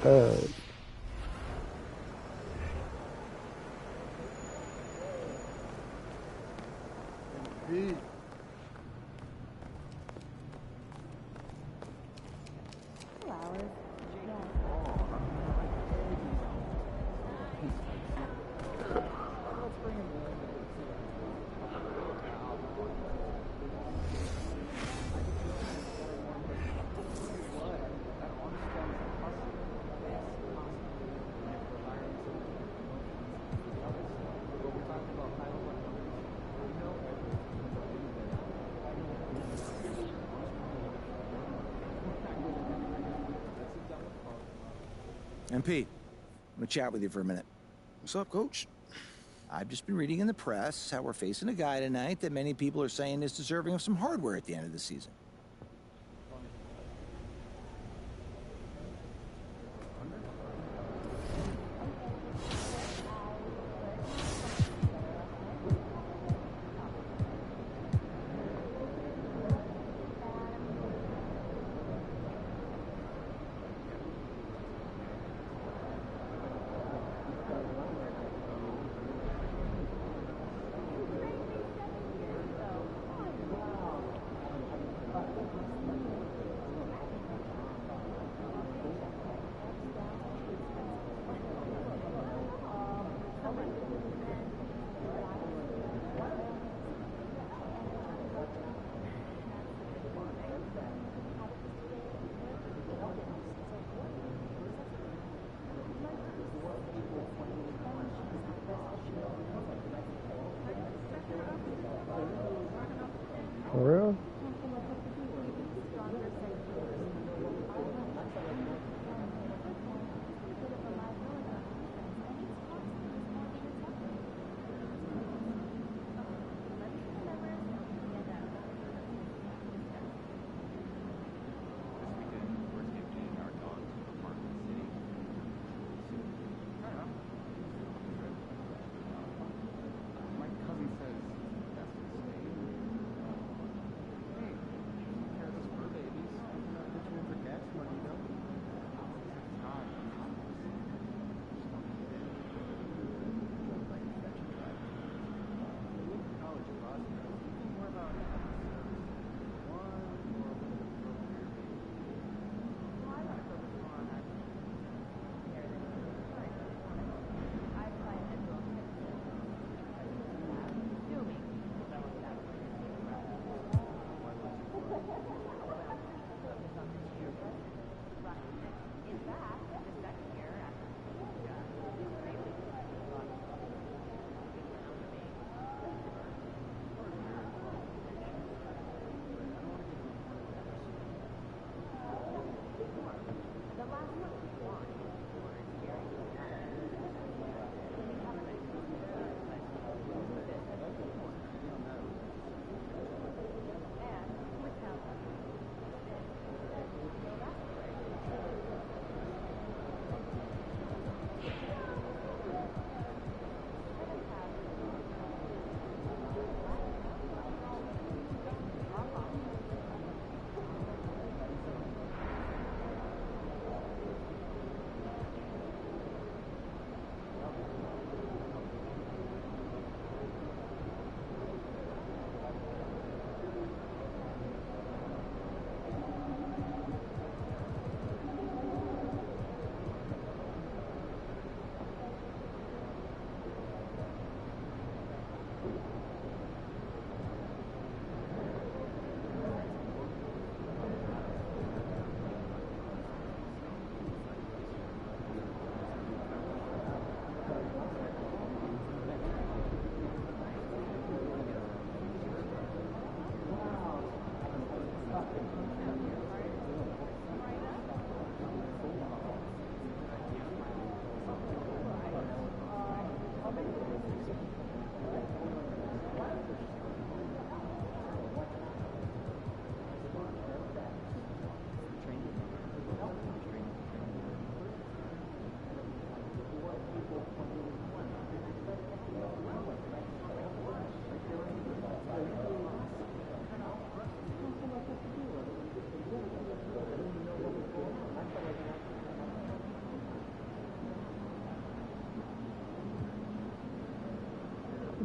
Uh, MP, I'm gonna chat with you for a minute. What's up, Coach? I've just been reading in the press how we're facing a guy tonight that many people are saying is deserving of some hardware at the end of the season.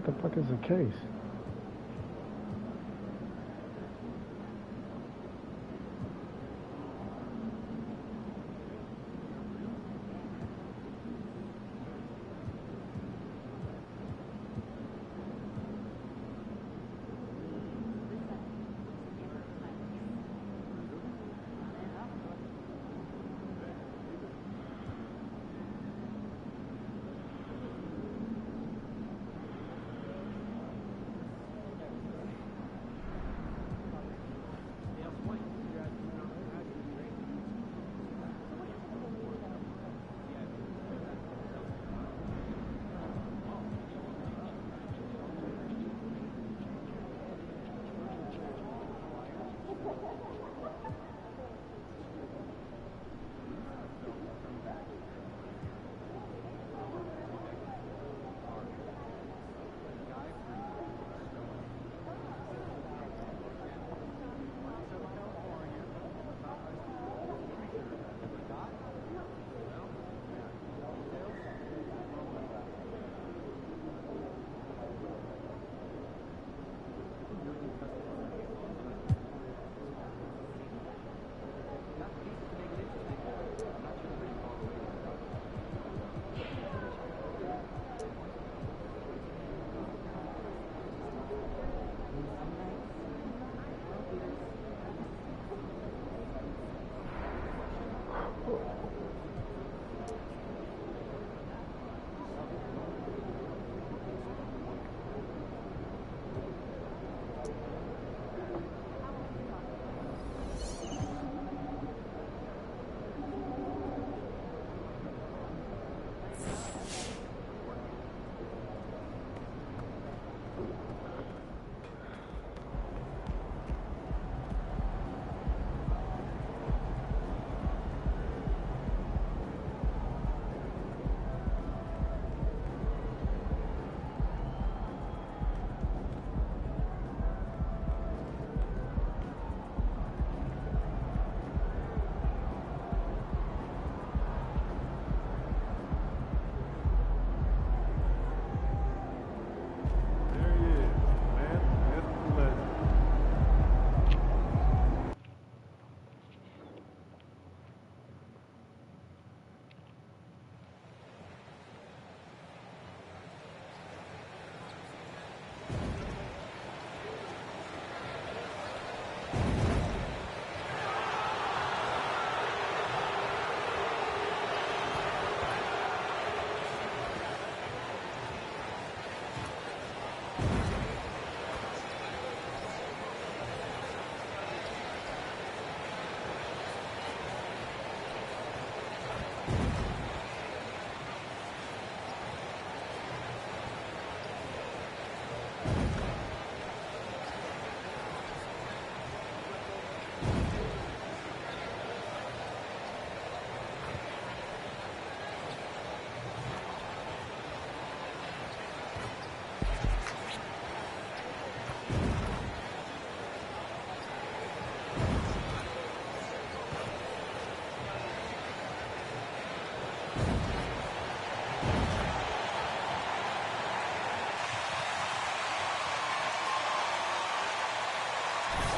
the fuck is the case?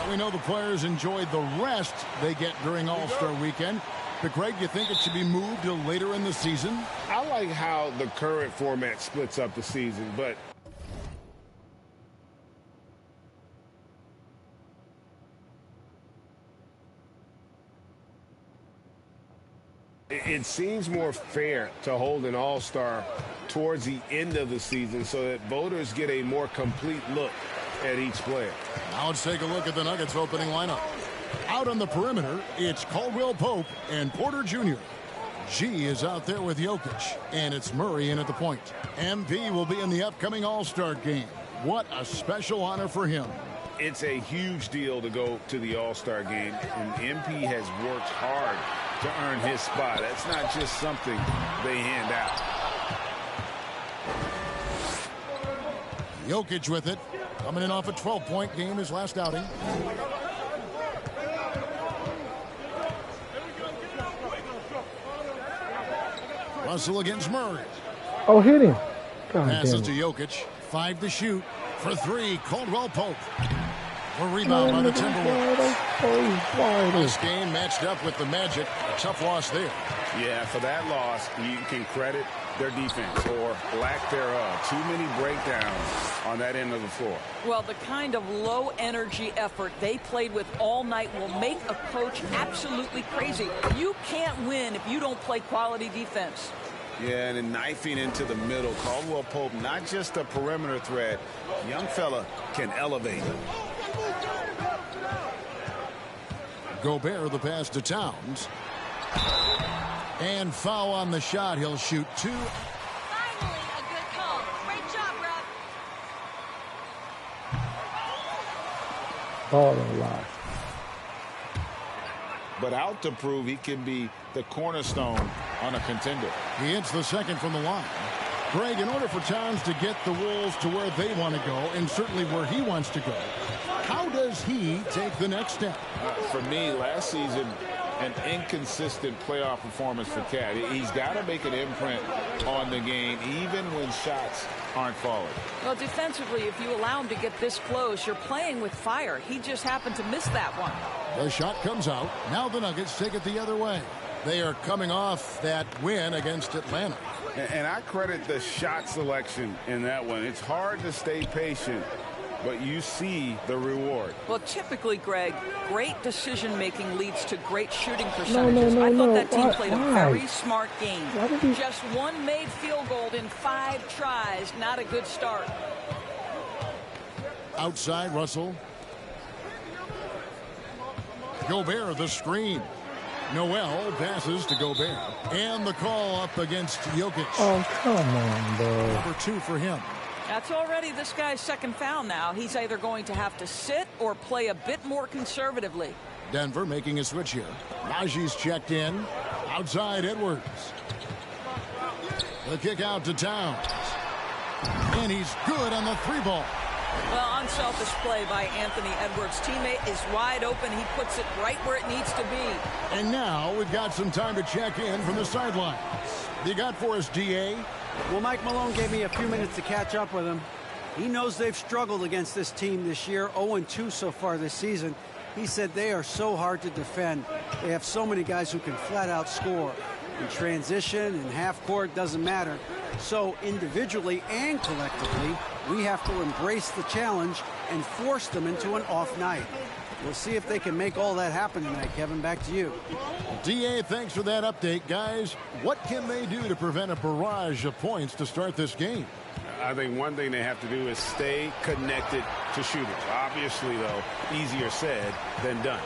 We know the players enjoyed the rest they get during All-Star Weekend. But, Greg, you think it should be moved to later in the season? I like how the current format splits up the season, but it seems more fair to hold an All-Star towards the end of the season so that voters get a more complete look at each player. Now let's take a look at the Nuggets opening lineup. Out on the perimeter, it's Caldwell Pope and Porter Jr. G is out there with Jokic, and it's Murray in at the point. MP will be in the upcoming All-Star game. What a special honor for him. It's a huge deal to go to the All-Star game, and MP has worked hard to earn his spot. That's not just something they hand out. Jokic with it, coming in off a 12-point game his last outing. Russell against Murray. Oh, hit him. God Passes damn to it. Jokic. 5 to shoot. For 3, Caldwell Pope. A rebound by the Timberwolves. This game matched up with the Magic. A tough loss there. Yeah, for that loss, you can credit their defense or lack thereof. Too many breakdowns on that end of the floor. Well, the kind of low-energy effort they played with all night will make a coach absolutely crazy. You can't win if you don't play quality defense. Yeah, and then knifing into the middle. Caldwell Pope, not just a perimeter threat. Young fella can elevate. Gobert the pass to Towns. And foul on the shot. He'll shoot 2. Finally, a good call. Great job, Rob. But out to prove he can be the cornerstone on a contender. He hits the second from the line. Greg, in order for Towns to get the Wolves to where they want to go, and certainly where he wants to go, how does he take the next step? For me, last season, an inconsistent playoff performance for Cat. He's got to make an imprint on the game, even when shots aren't falling. Well, defensively, if you allow him to get this close, you're playing with fire. He just happened to miss that one. The shot comes out. Now the Nuggets take it the other way. They are coming off that win against Atlanta. And I credit the shot selection in that one. It's hard to stay patient, but you see the reward. Well, typically, Greg, great decision-making leads to great shooting percentages. I thought that team played a very smart game. Just one made field goal in 5 tries. Not a good start. Outside, Russell. Gobert, the screen. Noel passes to Gobert. And the call up against Jokic. Oh, come on, bro. Number 2 for him. That's already this guy's second foul now. He's either going to have to sit or play a bit more conservatively. Denver making a switch here. Najee's checked in. Outside, Edwards. The kick out to Towns. And he's good on the 3-ball. Well, unselfish play by Anthony Edwards. Teammate is wide open. He puts it right where it needs to be. And now we've got some time to check in from the sidelines. You got for us, DA? Well, Mike Malone gave me a few minutes to catch up with him. He knows they've struggled against this team this year, 0-2 so far this season. He said they are so hard to defend. They have so many guys who can flat out score. In transition and half court, doesn't matter. So individually and collectively, we have to embrace the challenge and force them into an off night. We'll see if they can make all that happen tonight. Kevin, back to you. DA, thanks for that update, guys. What can they do to prevent a barrage of points to start this game? I think one thing they have to do is stay connected to shooters. Obviously, though, easier said than done.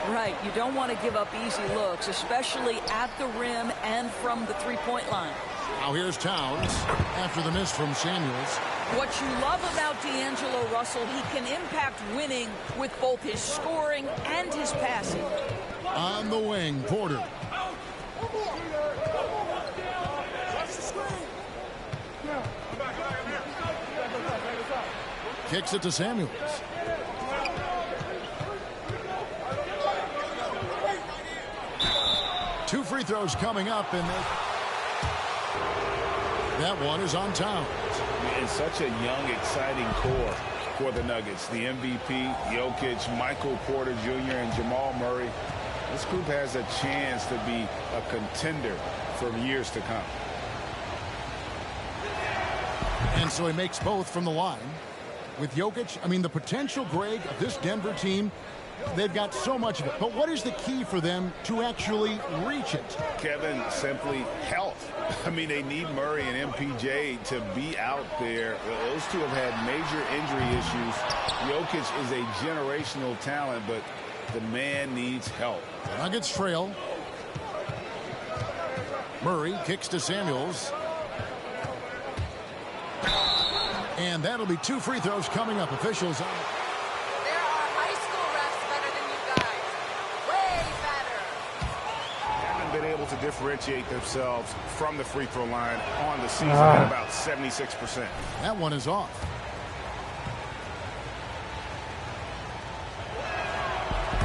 Right. You don't want to give up easy looks, especially at the rim and from the three-point line. Now here's Towns after the miss from Samuels. What you love about D'Angelo Russell, he can impact winning with both his scoring and his passing. On the wing, Porter. Kicks it to Samuels. Two free throws coming up, and that one is on Towns. And such a young, exciting core for the Nuggets. The MVP, Jokic, Michael Porter Jr., and Jamal Murray. This group has a chance to be a contender for years to come. And so he makes both from the line. With Jokic, I mean, the potential, Greg, of this Denver team, they've got so much of it. But what is the key for them to actually reach it? Kevin, simply health. I mean, they need Murray and MPJ to be out there. Those two have had major injury issues. Jokic is a generational talent, but the man needs help. The Nuggets trail. Murray kicks to Samuels. And that'll be two free throws coming up. Officials. There are high school refs better than you guys. Way better. Haven't been able to differentiate themselves from the free throw line on the season at about 76%. That one is off.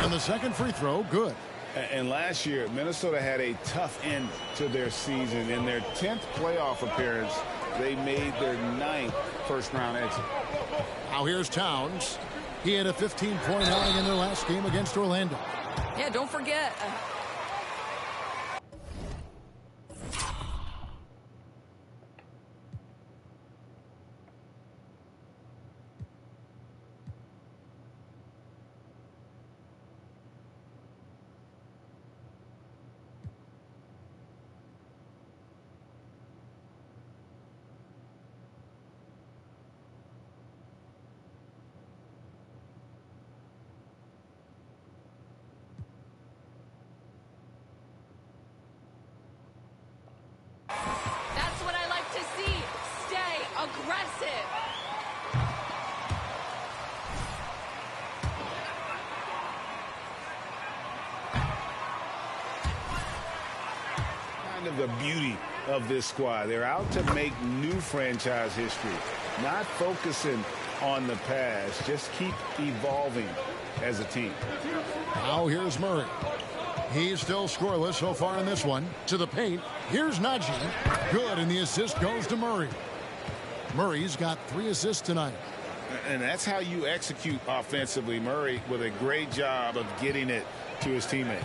And the second free throw, good. And last year, Minnesota had a tough end to their season. In their 10th playoff appearance, they made their 9th first-round exit. Now here's Towns. He had a 15-point outing in their last game against Orlando. Yeah, don't forget. That's what I like to see. Stay aggressive. Kind of the beauty of this squad. They're out to make new franchise history, not focusing on the past. Just keep evolving as a team. Now here's Murray. He's still scoreless so far in this one. To the paint. Here's Najee. Good, and the assist goes to Murray. Murray's got 3 assists tonight. And that's how you execute offensively. Murray with a great job of getting it to his teammate.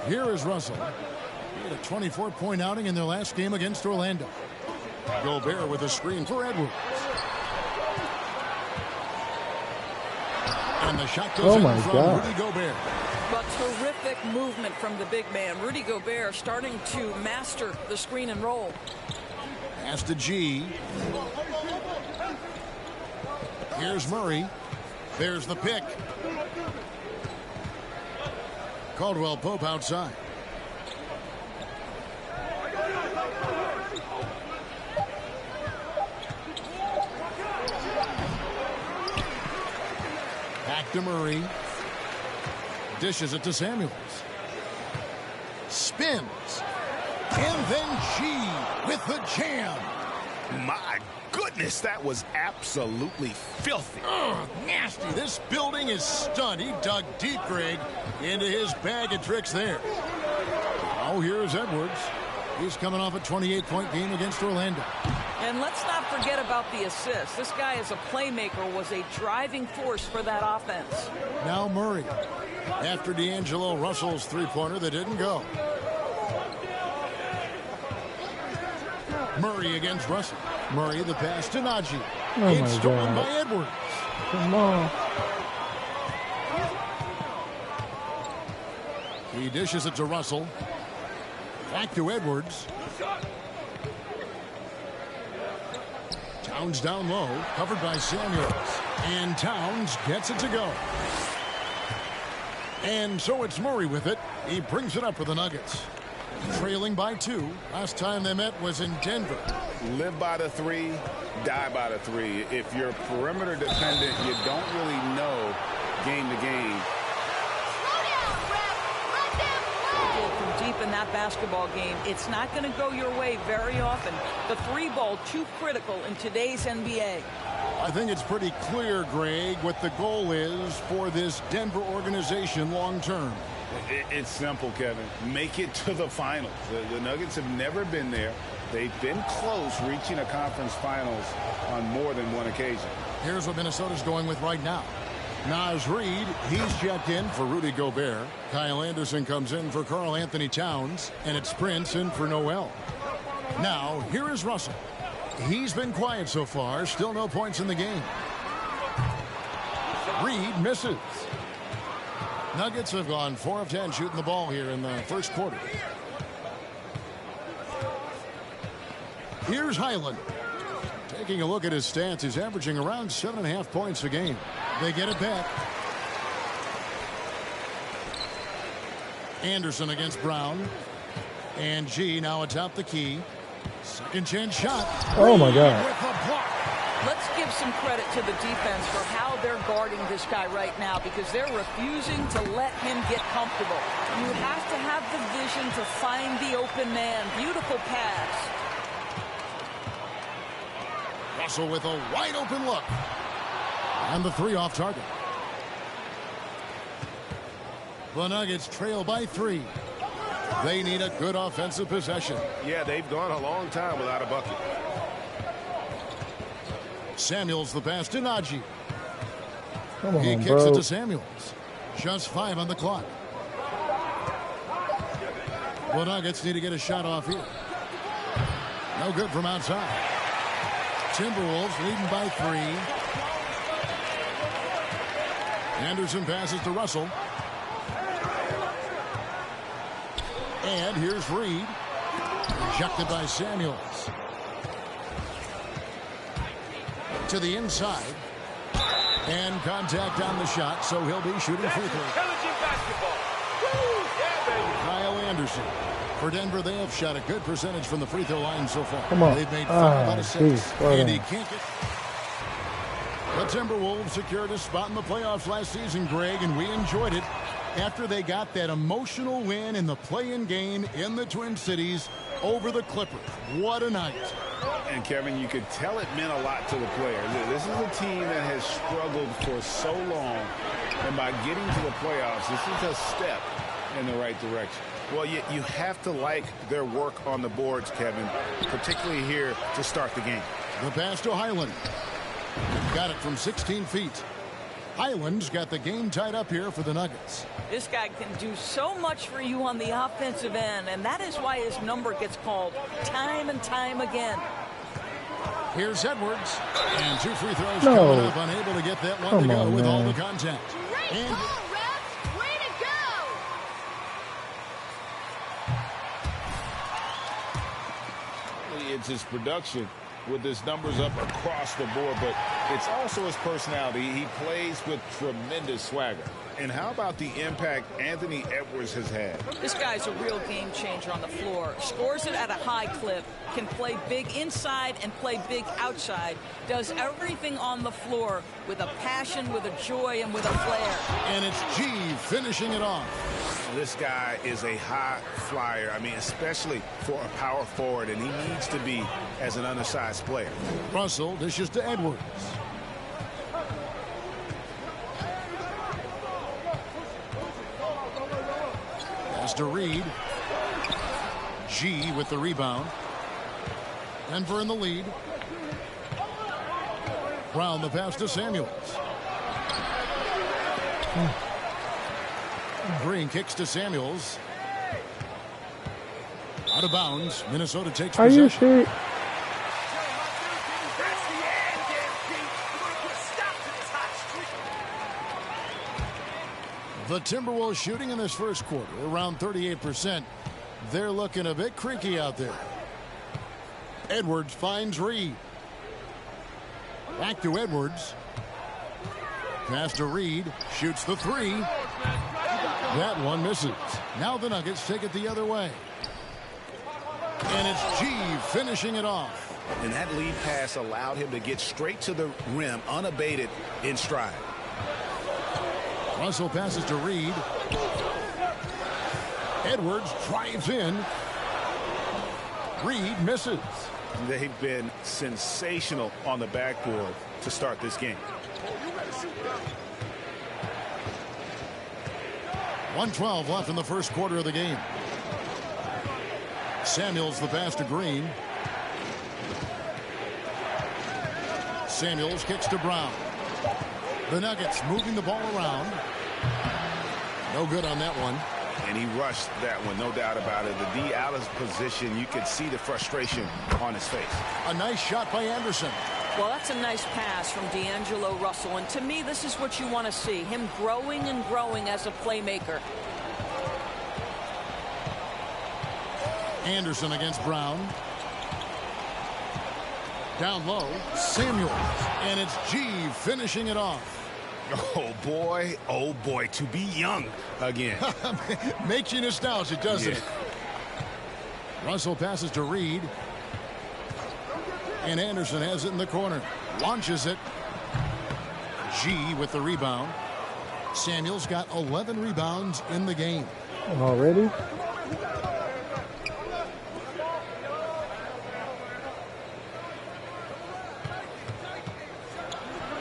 Here is Russell. He had a 24-point outing in their last game against Orlando. Gobert with a screen for Edwards. And the shot goes in from Rudy Gobert. But terrific movement from the big man. Rudy Gobert starting to master the screen and roll. Pass to G. Here's Murray. There's the pick. Caldwell Pope outside. Back to Murray. Dishes it to Samuels. Spins. And then G with the jam. My goodness, that was absolutely filthy. Ugh, nasty. This building is stunned. He dug deep, Greg, into his bag of tricks there. Now here's Edwards. He's coming off a 28-point game against Orlando. And let's not forget about the assist. This guy as a playmaker was a driving force for that offense. Now Murray. After D'Angelo Russell's three-pointer that didn't go. Murray against Russell. Murray the pass to Najee. It's stolen by Edwards. Come on. He dishes it to Russell. Back to Edwards. Towns down low, covered by Samuels. And Towns gets it to go. And so it's Murray with it. He brings it up for the Nuggets. Trailing by 2. Last time they met was in Denver. Live by the 3, die by the 3. If you're perimeter dependent, you don't really know game to game. From deep in that basketball game, it's not going to go your way very often. The 3 ball too critical in today's NBA. I think it's pretty clear, Greg, what the goal is for this Denver organization long term. It's simple, Kevin. Make it to the finals. The Nuggets have never been there. They've been close reaching a conference finals on more than one occasion. Here's what Minnesota's going with right now. Naz Reid, he's checked in for Rudy Gobert. Kyle Anderson comes in for Karl Anthony Towns. And it's Prince in for Noel. Now, here is Russell. He's been quiet so far. Still no points in the game. Reid misses. Nuggets have gone 4 of 10 shooting the ball here in the first quarter. Here's Highland. Taking a look at his stats, he's averaging around 7.5 points a game. They get it back. Anderson against Brown. And G now atop the key. Second chance shot. Oh my God. With a block. Let's give some credit to the defense for how they're guarding this guy right now, because they're refusing to let him get comfortable. You have to have the vision to find the open man. Beautiful pass. Russell with a wide open look. And the 3 off target. The Nuggets trail by 3. They need a good offensive possession. Yeah, they've gone a long time without a bucket. Samuels the pass to Najee. Come on, He kicks bro. it to Samuels. Just 5 on the clock. The Nuggets need to get a shot off here. No good from outside. Timberwolves leading by 3. Anderson passes to Russell. And here's Reed. Rejected by Samuels. To the inside. And contact on the shot, so he'll be shooting free throws. Kyle Anderson. For Denver, they have shot a good percentage from the free throw line so far. Come on. They've made 5 out of 6. Geez, well And he done. can't get... The Timberwolves secured a spot in the playoffs last season, Greg, and we enjoyed it after they got that emotional win in the play-in game in the Twin Cities over the Clippers. What a night. And, Kevin, you could tell it meant a lot to the players. This is a team that has struggled for so long, and by getting to the playoffs, this is a step in the right direction. Well, you have to like their work on the boards, Kevin, particularly here to start the game. The pass to Highland. Got it from 16 feet. Highland's got the game tied up here for the Nuggets. This guy can do so much for you on the offensive end, and that is why his number gets called time and time again. Here's Edwards. And 2 free throws No. coming up, unable to get that one Come to go on, with all man. the contact. Great And ball, refs. Way to go. It's his production with his numbers up across the board, but it's also his personality. He plays with tremendous swagger. And how about the impact Anthony Edwards has had? This guy's a real game changer on the floor. Scores it at a high clip, can play big inside and play big outside, does everything on the floor with a passion, with a joy, and with a flair. And it's G finishing it off. This guy is a high flyer. I mean, especially for a power forward, and he needs to be as an undersized player. Russell dishes to Edwards. Pass to Reed. G with the rebound. Denver in the lead. Brown the pass to Samuels. Green kicks to Samuels. Out of bounds. Minnesota takes Are you possession. serious? The Timberwolves shooting in this first quarter around 38%. They're looking a bit creaky out there. Edwards finds Reed. Back to Edwards. Pass to Reed. Shoots the 3. That one misses. Now the Nuggets take it the other way. And it's G finishing it off. And that lead pass allowed him to get straight to the rim, unabated in stride. Russell passes to Reed. Edwards drives in. Reed misses. They've been sensational on the backboard to start this game. 1:12 left in the first quarter of the game. Samuels the pass to Green. Samuels kicks to Brown. The Nuggets moving the ball around. No good on that one. And he rushed that one, no doubt about it. The D out of position, you could see the frustration on his face. A nice shot by Anderson. Well, that's a nice pass from D'Angelo Russell, and to me, this is what you want to see, him growing and growing as a playmaker. Anderson against Brown. Down low, Samuels. And it's G finishing it off. Oh boy, to be young again. Makes you nostalgic, doesn't it? Russell passes to Reed. And Anderson has it in the corner. Launches it. G with the rebound. Samuels got 11 rebounds in the game. Already?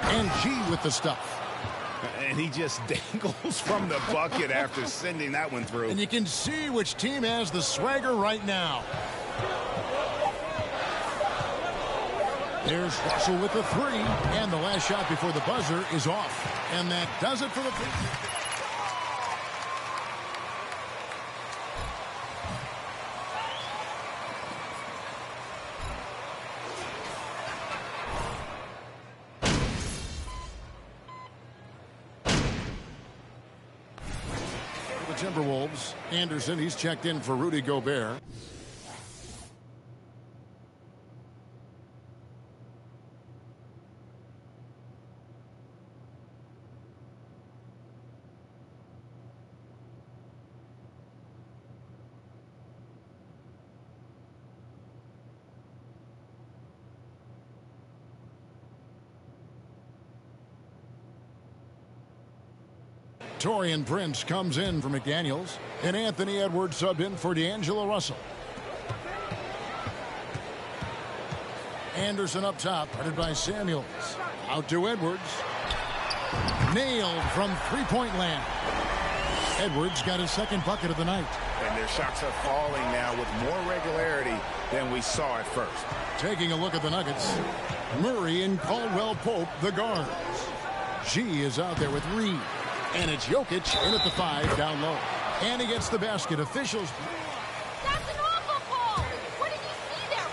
And G with the stuff. And he just dangles from the bucket after sending that one through. And you can see which team has the swagger right now. There's Russell with the three. And the last shot before the buzzer is off. And that does it for the Timberwolves. Anderson, he's checked in for Rudy Gobert. Taurean Prince comes in for McDaniels, and Anthony Edwards subbed in for D'Angelo Russell. Anderson up top, headed by Samuels. Out to Edwards. Nailed from three-point land. Edwards got his second bucket of the night. And their shots are falling now with more regularity than we saw at first. Taking a look at the Nuggets. Murray and Caldwell Pope, the guards. G is out there with Reed. And it's Jokic in at the 5 down low. And he gets the basket. Officials. That's an awful ball. What did you see there,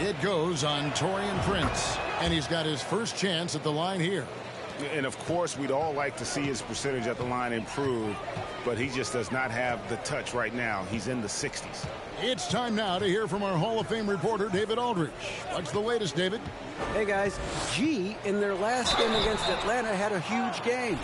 Ref? It goes on Taurean Prince. And he's got his first chance at the line here. And of course, we'd all like to see his percentage at the line improve, but he just does not have the touch right now. He's in the 60s. It's time now to hear from our Hall of Fame reporter, David Aldridge. What's the latest, David? Hey, guys. G, in their last game against Atlanta, had a huge game.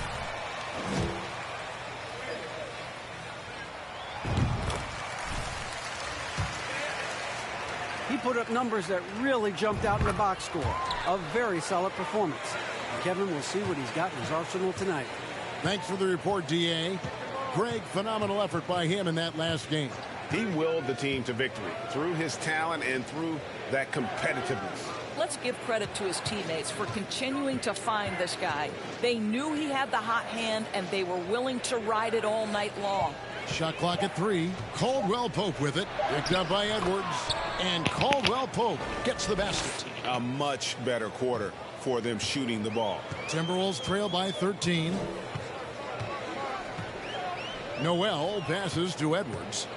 He put up numbers that really jumped out in the box score. A very solid performance. Kevin will see what he's got in his arsenal tonight. Thanks for the report, D.A. Greg, phenomenal effort by him in that last game. He willed the team to victory through his talent and through that competitiveness. Let's give credit to his teammates for continuing to find this guy. They knew he had the hot hand, and they were willing to ride it all night long. Shot clock at 3. Caldwell Pope with it. Picked up by Edwards. And Caldwell Pope gets the basket. A much better quarter for them shooting the ball. Timberwolves trail by 13. Noel passes to Edwards.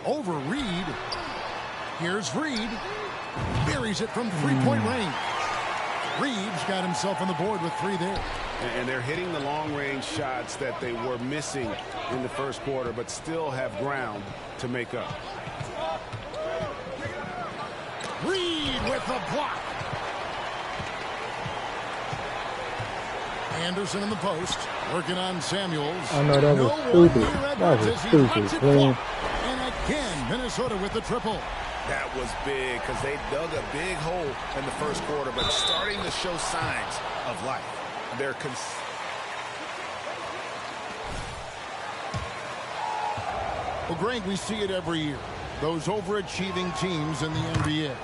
Over Reed. Here's Reed. Buries it from three-point range. Reed's got himself on the board with 3 there. And they're hitting the long-range shots that they were missing in the first quarter, but still have ground to make up. Reed with the block. Anderson in the post. Working on Samuels. I know that was stupid. That was stupid, man. And again, Minnesota with the triple. That was big because they dug a big hole in the first quarter, but starting to show signs of life. They're well, Greg, we see it every year. Those overachieving teams in the NBA.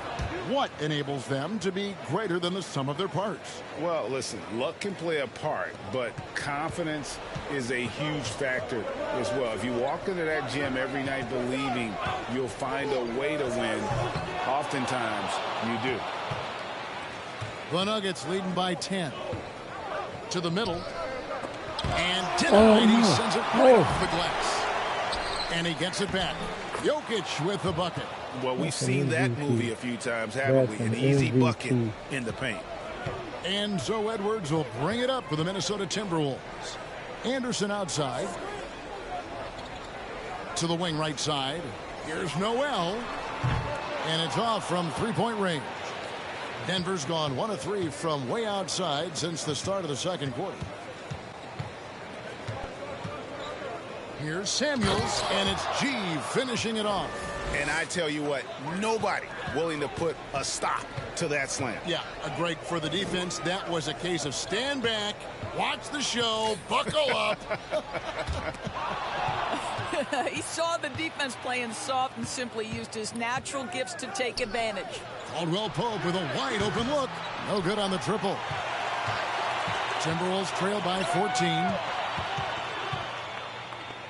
What enables them to be greater than the sum of their parts? Well, listen, luck can play a part, but confidence is a huge factor as well. If you walk into that gym every night believing you'll find a way to win, oftentimes you do. The Nuggets leading by 10. To the middle. And denied. He sends it right off the glass. And he gets it back. Jokic with the bucket. Well, we've seen that movie a few times, haven't we? An easy bucket in the paint. And so Edwards will bring it up for the Minnesota Timberwolves. Anderson outside. To the wing right side. Here's Noel. And it's off from three-point range. Denver's gone 1 of 3 from way outside since the start of the second quarter. Here's Samuels, and it's G finishing it off. And I tell you what, nobody willing to put a stop to that slam. Yeah, a break for the defense. That was a case of stand back, watch the show, buckle up. He saw the defense playing soft and simply used his natural gifts to take advantage. Caldwell Pope with a wide open look. No good on the triple. Timberwolves trail by 14.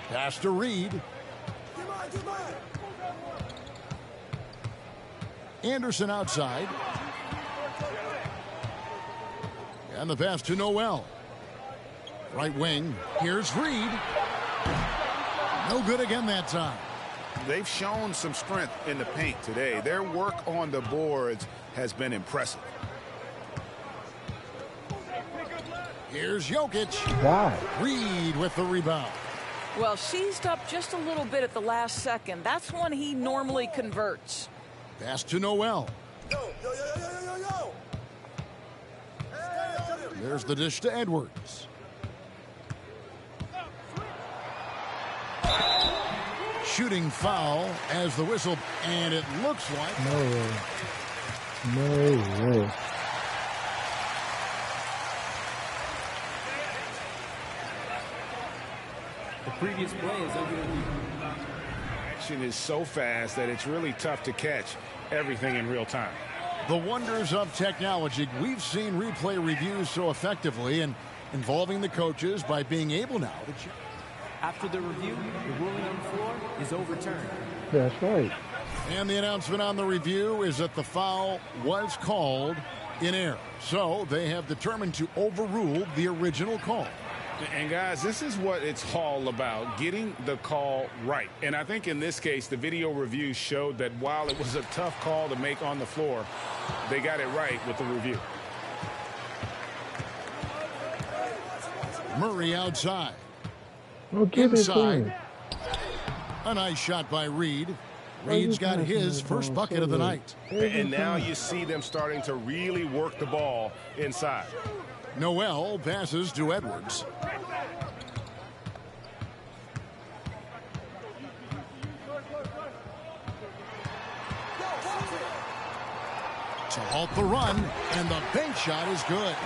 Pass to Reed. Anderson outside. And the pass to Noel. Right wing. Here's Reed. No good again that time. They've shown some strength in the paint today. Their work on the boards has been impressive. Here's Jokic. Why? Reed with the rebound. Well, seized up just a little bit at the last second. That's when he normally converts. Pass to Noel. There's the dish to Edwards. Shooting foul as the whistle, and it looks like... No way. No way. The previous play is over. Action is so fast that it's really tough to catch everything in real time. The wonders of technology. We've seen replay reviews so effectively and involving the coaches by being able now to check. After the review, the ruling on the floor is overturned. That's right. And the announcement on the review is that the foul was called in error. So they have determined to overrule the original call. And guys, this is what it's all about, getting the call right. And I think in this case, the video review showed that while it was a tough call to make on the floor, they got it right with the review. Murray outside. Well, give Inside. it A nice shot by Reed. Reed's got his first bucket of the night. And now you see them starting to really work the ball inside. Noel passes to Edwards. To halt the run, and the bank shot is good.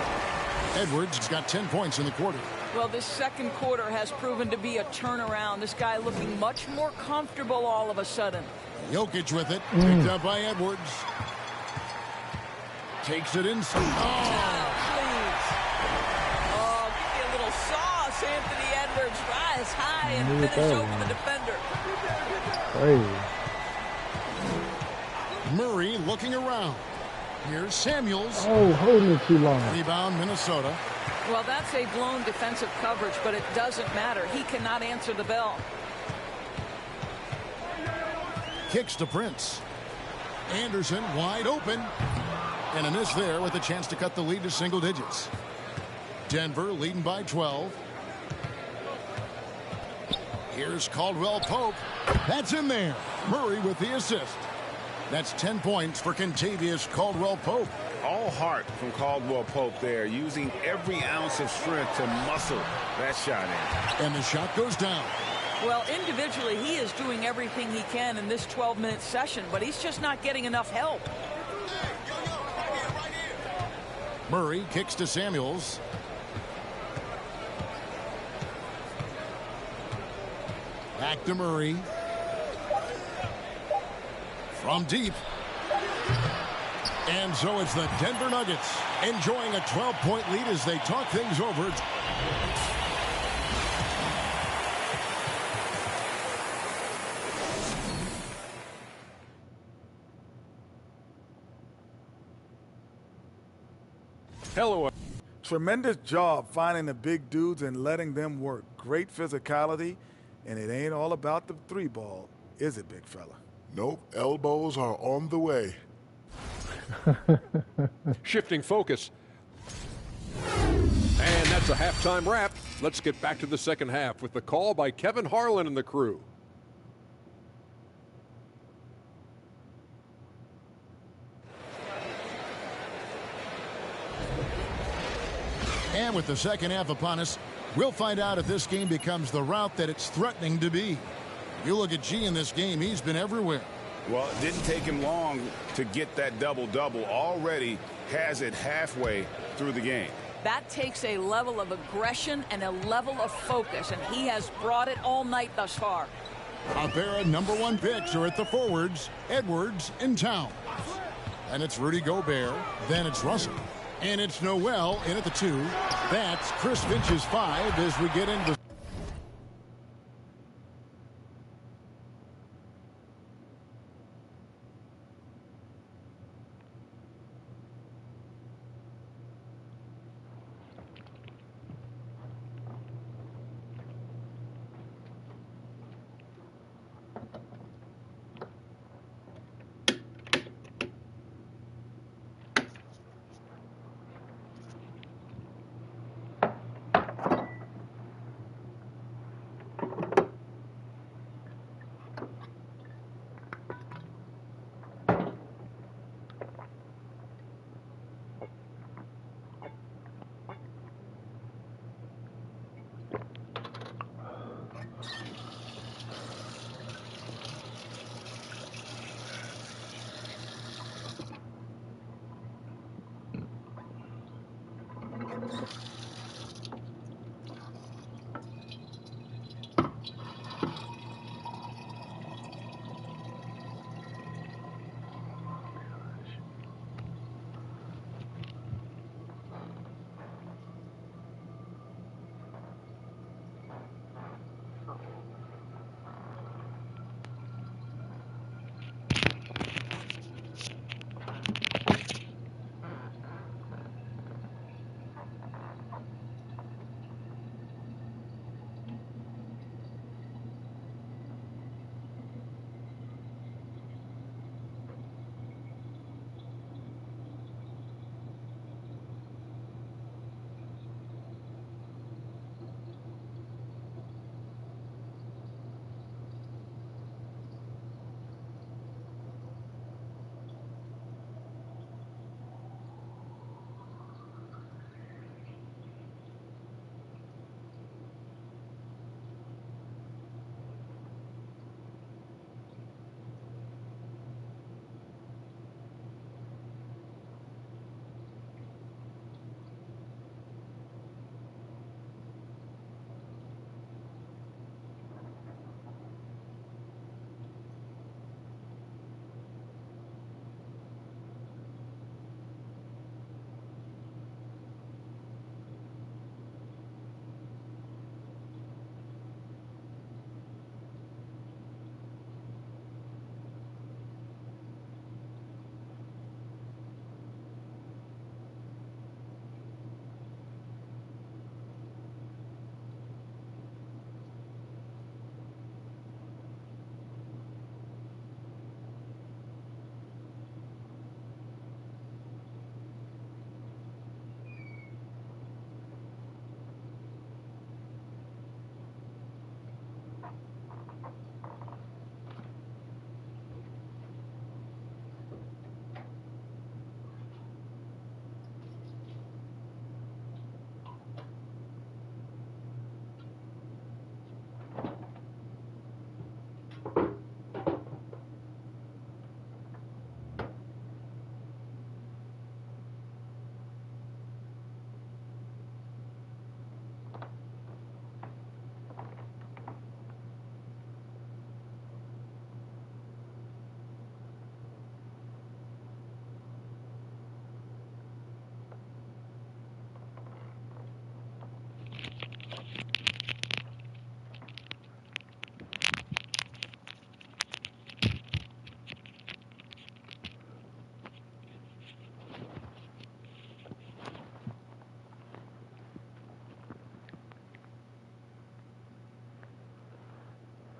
Edwards has got 10 points in the quarter. Well, this second quarter has proven to be a turnaround. This guy looking much more comfortable all of a sudden. Jokic with it, picked up by Edwards. Takes it inside. Please. Oh, give me a little sauce, Anthony Edwards. Rise high and finish over the defender. Crazy. Murray looking around. Here's Samuels. Oh, holding it too long. Rebound, Minnesota. Well, that's a blown defensive coverage, but it doesn't matter. He cannot answer the bell. Kicks to Prince. Anderson wide open. And a miss there with a chance to cut the lead to single digits. Denver leading by 12. Here's Caldwell Pope. That's in there. Murray with the assist. That's 10 points for Kentavious Caldwell Pope. All heart from Caldwell Pope there, using every ounce of strength to muscle that shot in. And the shot goes down. Well, individually, he is doing everything he can in this 12-minute session, but he's just not getting enough help. Murray kicks to Samuels. Back to Murray. From deep. And so it's the Denver Nuggets enjoying a 12-point lead as they talk things over. Hello. Tremendous job finding the big dudes and letting them work. Great physicality, and it ain't all about the three ball, is it, big fella? Nope, elbows are on the way. Shifting focus. And that's a halftime wrap. Let's get back to the second half with the call by Kevin Harlan and the crew. And with the second half upon us, we'll find out if this game becomes the route that it's threatening to be. You look at G in this game, he's been everywhere. Well, it didn't take him long to get that double-double. Already has it halfway through the game. That takes a level of aggression and a level of focus, and he has brought it all night thus far. A pair of #1 picks are at the forwards, Edwards and Towns. And it's Rudy Gobert, then it's Russell. And it's Noel in at the 2. That's Chris Finch's 5 as we get into the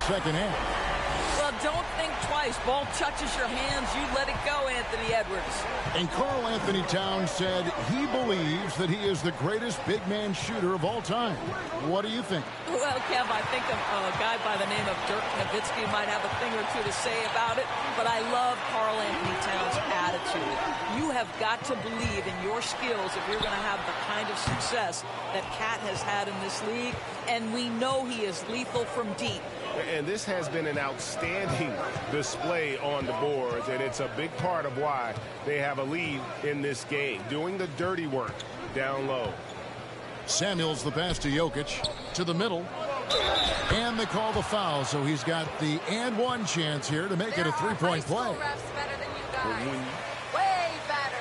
second half. Well, don't think twice. Ball touches your hands, you let it go, Anthony Edwards. And Karl Anthony Towns said he believes that he is the greatest big man shooter of all time. What do you think? Well, Kev, I think a guy by the name of Dirk Nowitzki might have a thing or two to say about it, but I love Karl Anthony Towns' attitude. You have got to believe in your skills if you're going to have the kind of success that Cat has had in this league, and we know he is lethal from deep. And this has been an outstanding display on the boards, and it's a big part of why they have a lead in this game, doing the dirty work down low. Samuels the pass to Jokic. To the middle. And they call the foul, so he's got the and one chance here to make it a three-point play. Way better.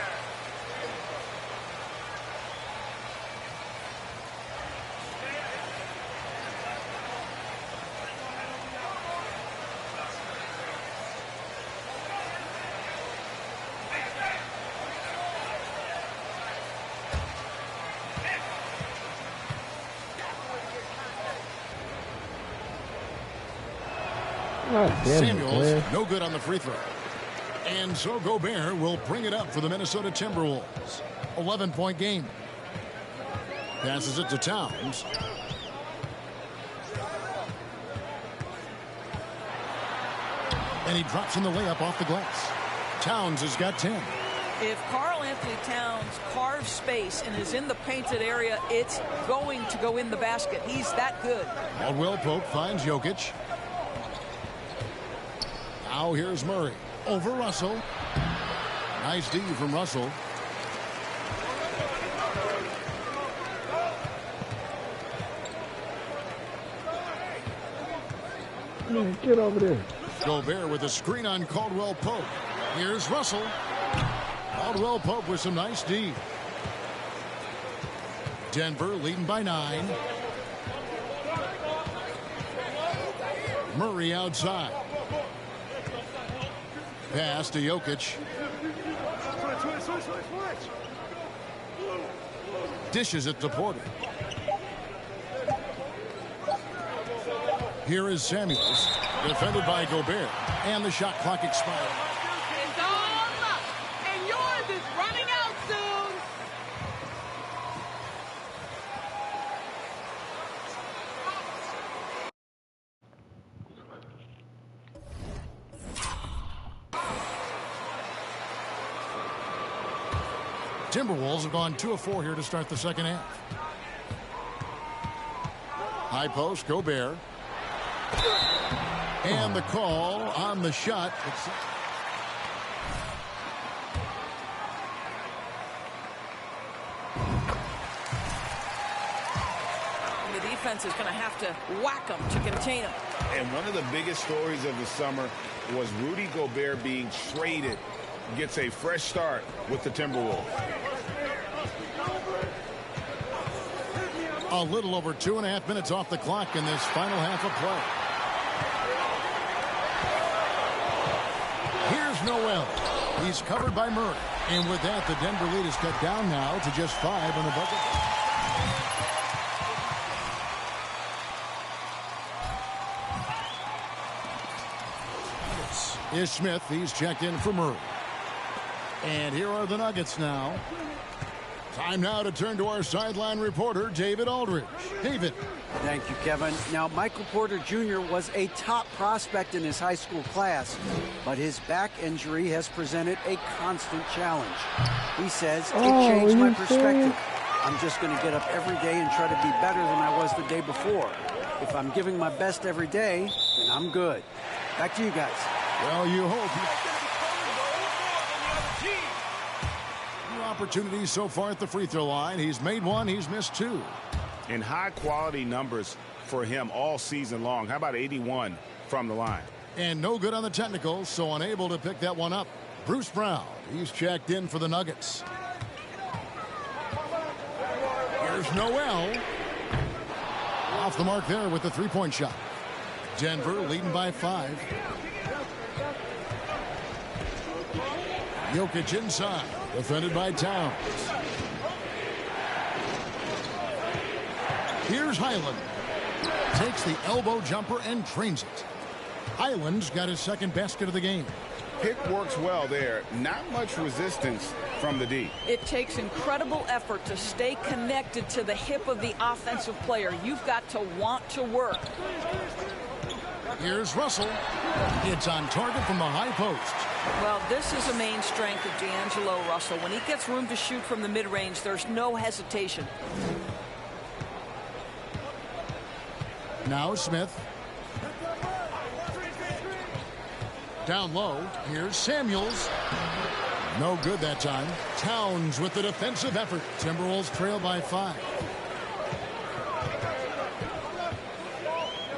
Samuels, no good on the free throw. And so Gobert will bring it up for the Minnesota Timberwolves. 11-point game. Passes it to Towns. And he drops in the layup off the glass. Towns has got 10. If Karl Anthony Towns carves space and is in the painted area, it's going to go in the basket. He's that good. Caldwell Pope finds Jokic. Now here's Murray. Over Russell. Nice D from Russell. Man, get over there. Gobert with a screen on Caldwell Pope. Here's Russell. Caldwell Pope with some nice D. Denver leading by 9. Murray outside. Pass to Jokic. Dishes it to Porter. Here is Samuels. Defended by Gobert. And the shot clock expired. It's all up, and yours is running out soon. Timberwolves have gone 2 of 4 here to start the second half. High post, Gobert. And the call on the shot. The defense is going to have to whack him to contain him. And one of the biggest stories of the summer was Rudy Gobert being traded. Gets a fresh start with the Timberwolves. A little over 2.5 minutes off the clock in this final half of play. Here's Noel. He's covered by Murray. And with that, the Denver lead is cut down now to just 5 on the bucket. Is Smith. He's checked in for Murray. And here are the Nuggets now. Time now to turn to our sideline reporter, David Aldridge. David. Thank you, Kevin. Now, Michael Porter Jr. was a top prospect in his high school class, but his back injury has presented a constant challenge. He says, it changed my perspective. I'm just going to get up every day and try to be better than I was the day before. If I'm giving my best every day, then I'm good. Back to you guys. Well, you hope. Opportunities so far at the free throw line. He's made 1, he's missed 2. And high quality numbers for him all season long. How about 81 from the line? And no good on the technicals, so unable to pick that one up. Bruce Brown, he's checked in for the Nuggets. Here's Noel. Off the mark there with the three-point shot. Denver leading by 5. Jokic inside. Defended by Towns. Here's Highland. Takes the elbow jumper and trains it. Highland's got his second basket of the game. Pick works well there. Not much resistance from the D. It takes incredible effort to stay connected to the hip of the offensive player. You've got to want to work. Here's Russell. It's on target from the high post. Well, this is a main strength of D'Angelo Russell. When he gets room to shoot from the mid-range, there's no hesitation. Now Smith. Down low. Here's Samuels. No good that time. Towns with the defensive effort. Timberwolves trail by 5.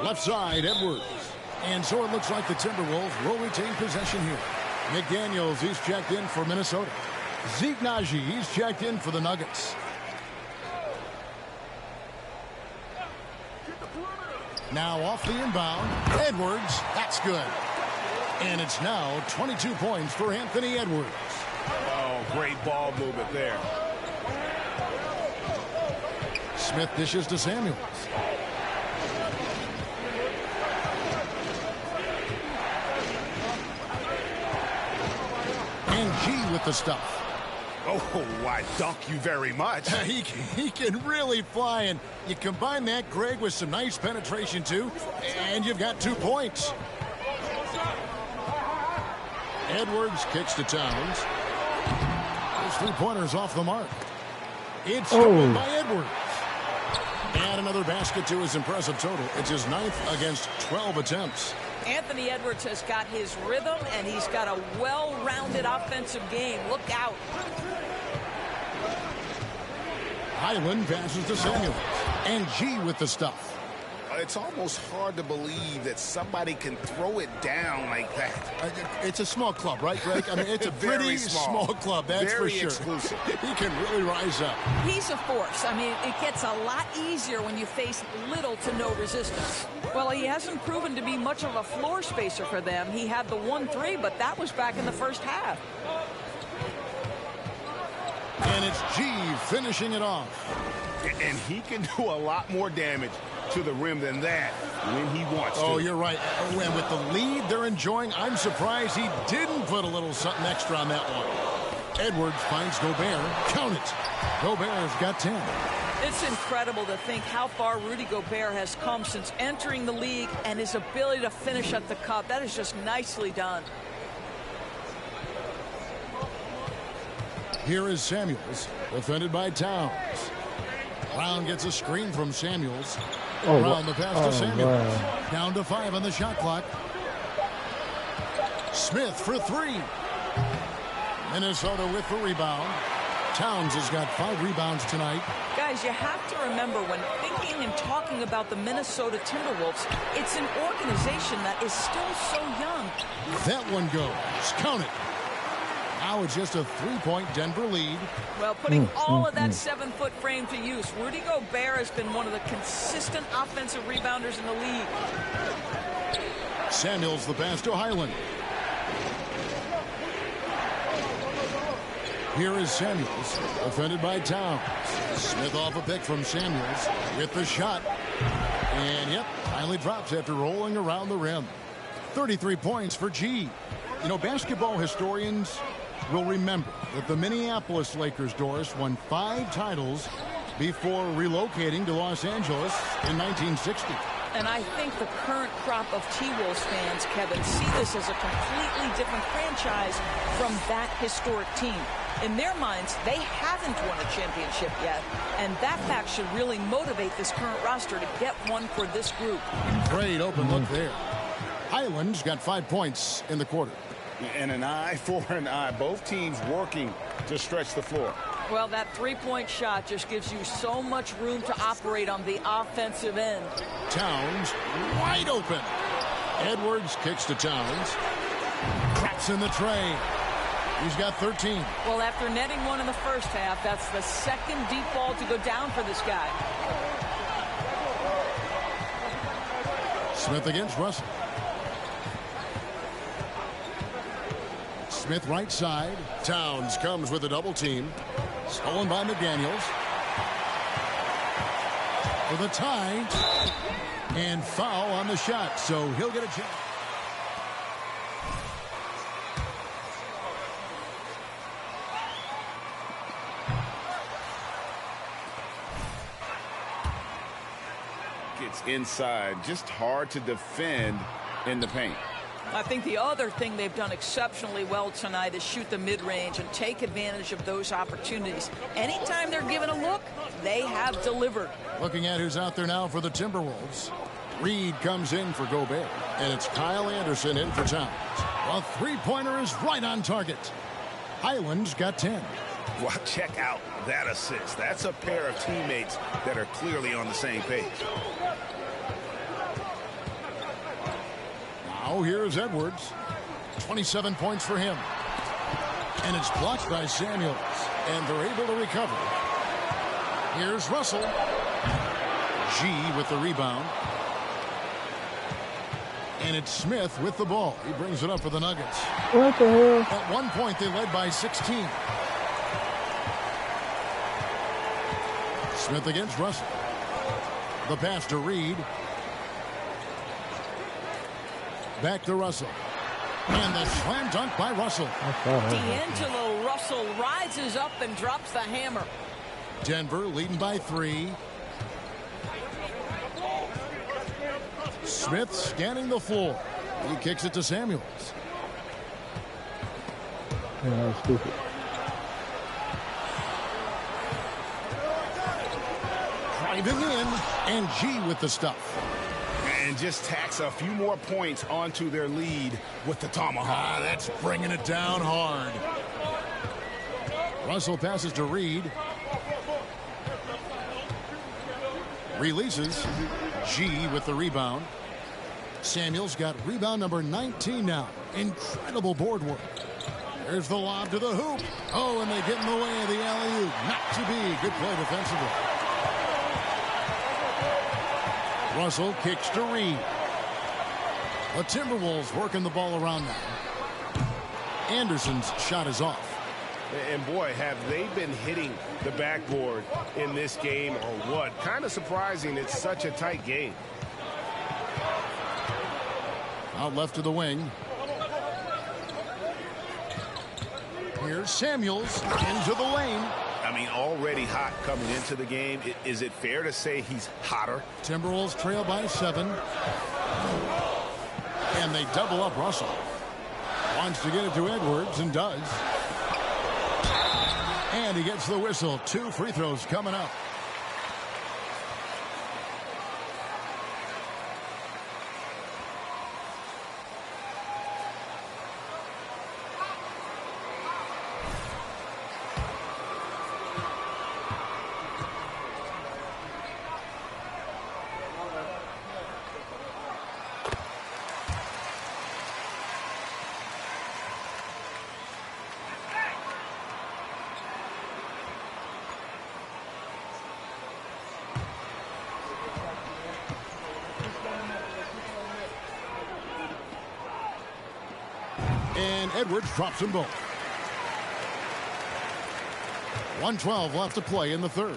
Left side, Edwards. And so it looks like the Timberwolves will retain possession here. McDaniels, he's checked in for Minnesota. Zeke Naji, he's checked in for the Nuggets. Now off the inbound. Edwards, that's good. And it's now 22 points for Anthony Edwards. Oh, great ball movement there. Smith dishes to Samuels. And G with the stuff. Oh, why, dunk you very much. He can really fly, and you combine that, Greg, with some nice penetration, too, and you've got 2 points. Edwards kicks to Towns. Those 3-pointers off the mark. It's stolen by Edwards. And another basket to his impressive total. It's his 9th against 12 attempts. Anthony Edwards has got his rhythm, and he's got a well-rounded offensive game. Look out. Highland passes to Samuels. And G with the stuff. It's almost hard to believe that somebody can throw it down like that. It's a small club, right, Greg? I mean, it's a pretty small club, that's very for sure. Exclusive. He can really rise up. He's a force. I mean, it gets a lot easier when you face little to no resistance. Well, he hasn't proven to be much of a floor spacer for them. He had the 1-3, but that was back in the first half. And it's G finishing it off. And he can do a lot more damage to the rim than that when he wants to. Oh, you're right. Oh, and with the lead they're enjoying, I'm surprised he didn't put a little something extra on that one. Edwards finds Gobert. Count it. Gobert's got 10. It's incredible to think how far Rudy Gobert has come since entering the league and his ability to finish at the cup. That is just nicely done. Here is Samuels, defended by Towns. Brown gets a screen from Samuels. Brown the pass to Samuels. Man. Down to 5 on the shot clock. Smith for 3. Minnesota with the rebound. Towns has got 5 rebounds tonight. Guys, you have to remember when thinking and talking about the Minnesota Timberwolves, it's an organization that is still so young. That one goes. Count it. Now it's just a 3-point Denver lead. Well, putting all of that 7-foot frame to use, Rudy Gobert has been one of the consistent offensive rebounders in the league. Samuels the pass to Highland. Here is Samuels, defended by Towns. Smith off a pick from Samuels with the shot. And, yep, finally drops after rolling around the rim. 33 points for G. You know, basketball historians will remember that the Minneapolis Lakers, Doris, won 5 titles before relocating to Los Angeles in 1960. And I think the current crop of T-Wolves fans, Kevin, see this as a completely different franchise from that historic team. In their minds, they haven't won a championship yet, and that fact should really motivate this current roster to get one for this group. Great open look there. Highland's got 5 points in the quarter. And an eye for an eye. Both teams working to stretch the floor. Well, that 3-point shot just gives you so much room to operate on the offensive end. Towns wide open. Edwards kicks to Towns. Traps in the tray. He's got 13. Well, after netting one in the first half, that's the second deep ball to go down for this guy. Smith against Russell. Smith right side. Towns comes with a double team. Stolen by McDaniels. For the tie. And foul on the shot, so he'll get a chance. Gets inside. Just hard to defend in the paint. I think the other thing they've done exceptionally well tonight is shoot the mid-range and take advantage of those opportunities. Anytime they're given a look, they have delivered. Looking at who's out there now for the Timberwolves. Reed comes in for Gobert, and it's Kyle Anderson in for Towns. A 3-pointer is right on target. Highland's got 10. Well, check out that assist. That's a pair of teammates that are clearly on the same page. Now here's Edwards. 27 points for him. And it's blocked by Samuels. And they're able to recover. Here's Russell. G with the rebound. And it's Smith with the ball. He brings it up for the Nuggets. What the hell? At one point, they led by 16. Smith against Russell. The pass to Reed. Back to Russell. And the slam dunk by Russell. D'Angelo Russell rises up and drops the hammer. Denver leading by 3. Smith scanning the floor. He kicks it to Samuels. Yeah, that was stupid. Driving in, and G with the stuff. And just tacks a few more points onto their lead with the tomahawk. That's bringing it down hard. Russell passes to Reed. Releases. G with the rebound. Samuels got rebound number 19 now. Incredible board work. There's the lob to the hoop. Oh, and they get in the way of the alley-oop. Not to be. Good play defensively. Russell kicks to Reed. The Timberwolves working the ball around now. Anderson's shot is off. And boy, have they been hitting the backboard in this game or what? Kind of surprising it's such a tight game. Out left to the wing. Here's Samuels into the lane. I mean, already hot coming into the game. Is it fair to say he's hotter? Timberwolves trail by 7. And they double up Russell. Wants to get it to Edwards and does. And he gets the whistle. 2 free throws coming up. And Edwards drops them both. 1:12 left to play in the third.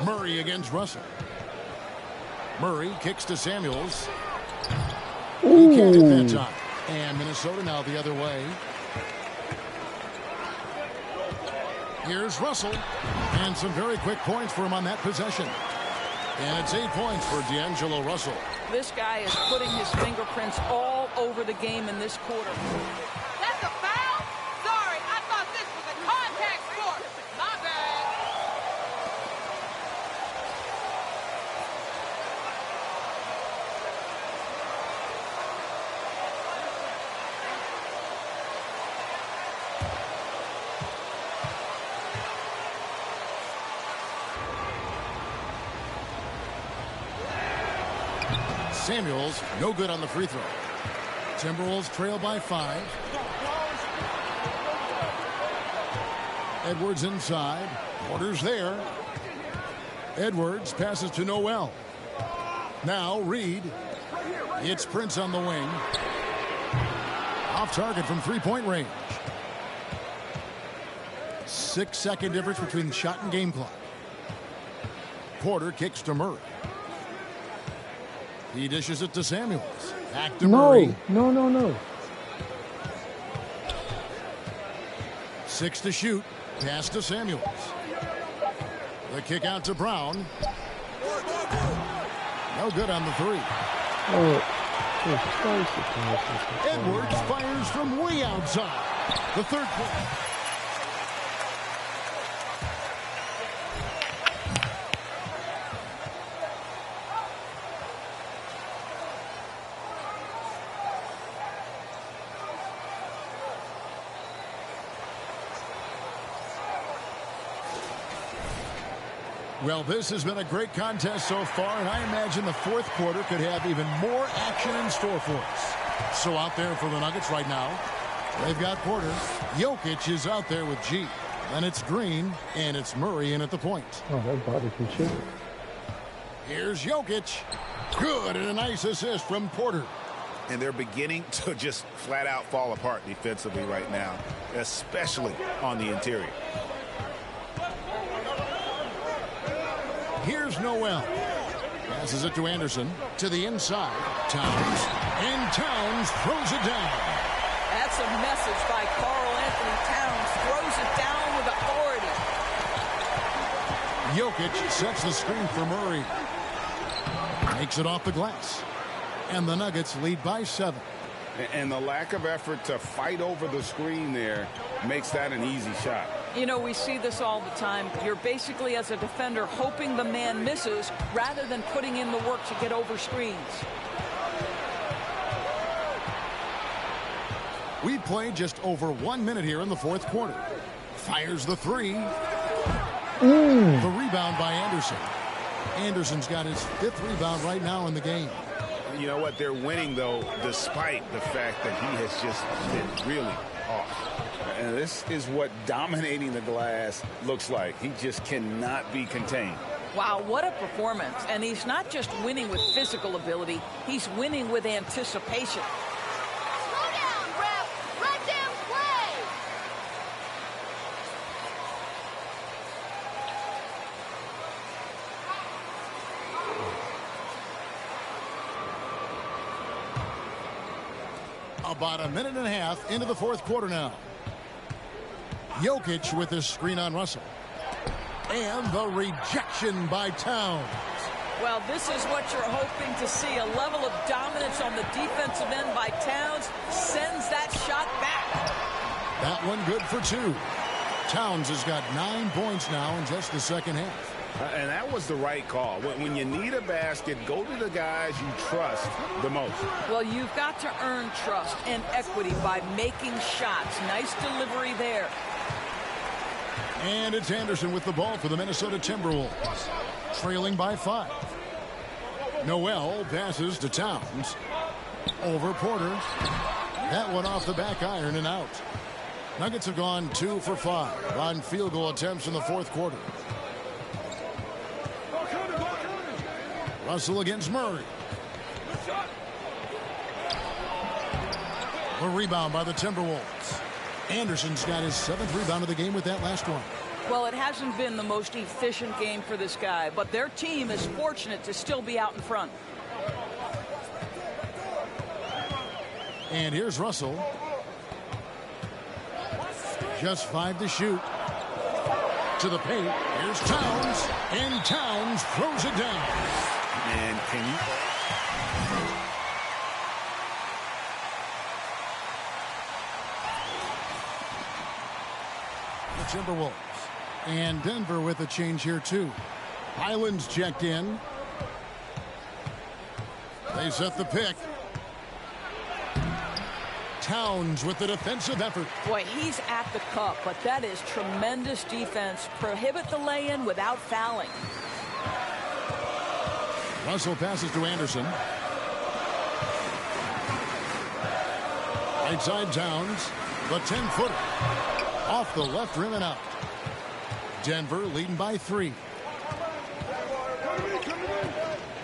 Murray against Russell. Murray kicks to Samuels. He can't hit that time. And Minnesota now the other way. Here's Russell. And some very quick points for him on that possession. And it's 8 points for D'Angelo Russell. This guy is putting his fingerprints all over the game in this quarter. That's a foul? Sorry, I thought this was a contact sport. My bad. Samuels, no good on the free throw. Timberwolves trail by 5. Edwards inside. Porter's there. Edwards passes to Noel. Now Reed. It's Prince on the wing. Off target from three-point range. 6-second difference between shot and game clock. Porter kicks to Murray. He dishes it to Samuels. Back to Murray. No. 6 to shoot. Pass to Samuels. The kick out to Brown. No good on the 3. Edwards fires from way outside. The third point. Well, this has been a great contest so far, and I imagine the fourth quarter could have even more action in store for us. So out there for the Nuggets right now, they've got Porter. Jokic is out there with G. Then it's Green, and it's Murray in at the point. Oh, that body can shoot. Here's Jokic. Good, and a nice assist from Porter. And they're beginning to just flat out fall apart defensively right now, especially on the interior. Here's Noel. Passes it to Anderson. To the inside. Towns. And Towns throws it down. That's a message by Karl Anthony Towns. Throws it down with authority. Jokic sets the screen for Murray. Takes it off the glass. And the Nuggets lead by 7. And the lack of effort to fight over the screen there makes that an easy shot. You know, we see this all the time. You're basically, as a defender, hoping the man misses rather than putting in the work to get over screens. We played just over 1 minute here in the fourth quarter. Fires the three. The rebound by Anderson. Anderson's got his 5th rebound right now in the game. You know what? They're winning, though, despite the fact that he has just been really off. And this is what dominating the glass looks like. He just cannot be contained. Wow, what a performance. And he's not just winning with physical ability. He's winning with anticipation. Slow down, ref. Let them play. About a minute and a half into the fourth quarter now. Jokic with his screen on Russell. And the rejection by Towns. Well, this is what you're hoping to see. A level of dominance on the defensive end by Towns sends that shot back. That one good for 2. Towns has got 9 points now in just the second half. And that was the right call. When you need a basket, go to the guys you trust the most. Well, you've got to earn trust and equity by making shots. Nice delivery there. And it's Anderson with the ball for the Minnesota Timberwolves. Trailing by 5. Noel passes to Towns. Over Porter. That one off the back iron and out. Nuggets have gone 2 for 5 on field goal attempts in the fourth quarter. Russell against Murray. The rebound by the Timberwolves. Anderson's got his 7th rebound of the game with that last one. Well, it hasn't been the most efficient game for this guy, but their team is fortunate to still be out in front. And here's Russell. Just 5 to shoot. To the paint. Here's Towns. And Towns throws it down. And can you... The Timberwolves. And Denver with a change here, too. Highland's checked in. They set the pick. Towns with the defensive effort. Boy, he's at the cup, but that is tremendous defense. Prohibit the lay-in without fouling. Russell passes to Anderson. Right side Towns. The 10-footer. Off the left rim and out. Denver leading by 3.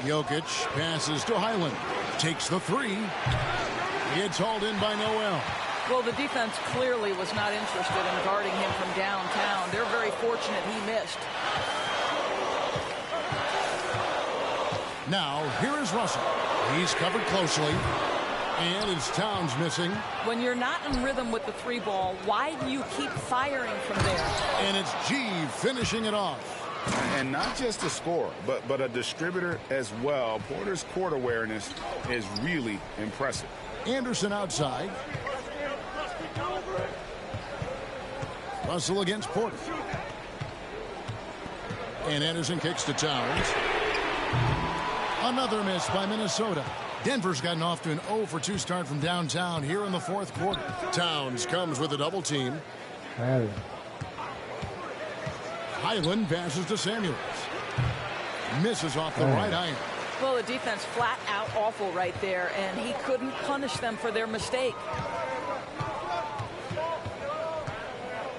Jokic passes to Highland. Takes the 3. It's hauled in by Noel. Well, the defense clearly was not interested in guarding him from downtown. They're very fortunate he missed. Now, here is Russell. He's covered closely. And it's Towns missing. When you're not in rhythm with the 3 ball, why do you keep firing from there? And it's G finishing it off. And not just a scorer, but a distributor as well. Porter's court awareness is really impressive. Anderson outside. Russell against Porter. And Anderson kicks to Towns. Another miss by Minnesota. Denver's gotten off to an 0 for 2 start from downtown here in the fourth quarter. Towns comes with a double team. Highland passes to Samuels. Misses off the right iron. Well, the defense flat out awful right there, and he couldn't punish them for their mistake.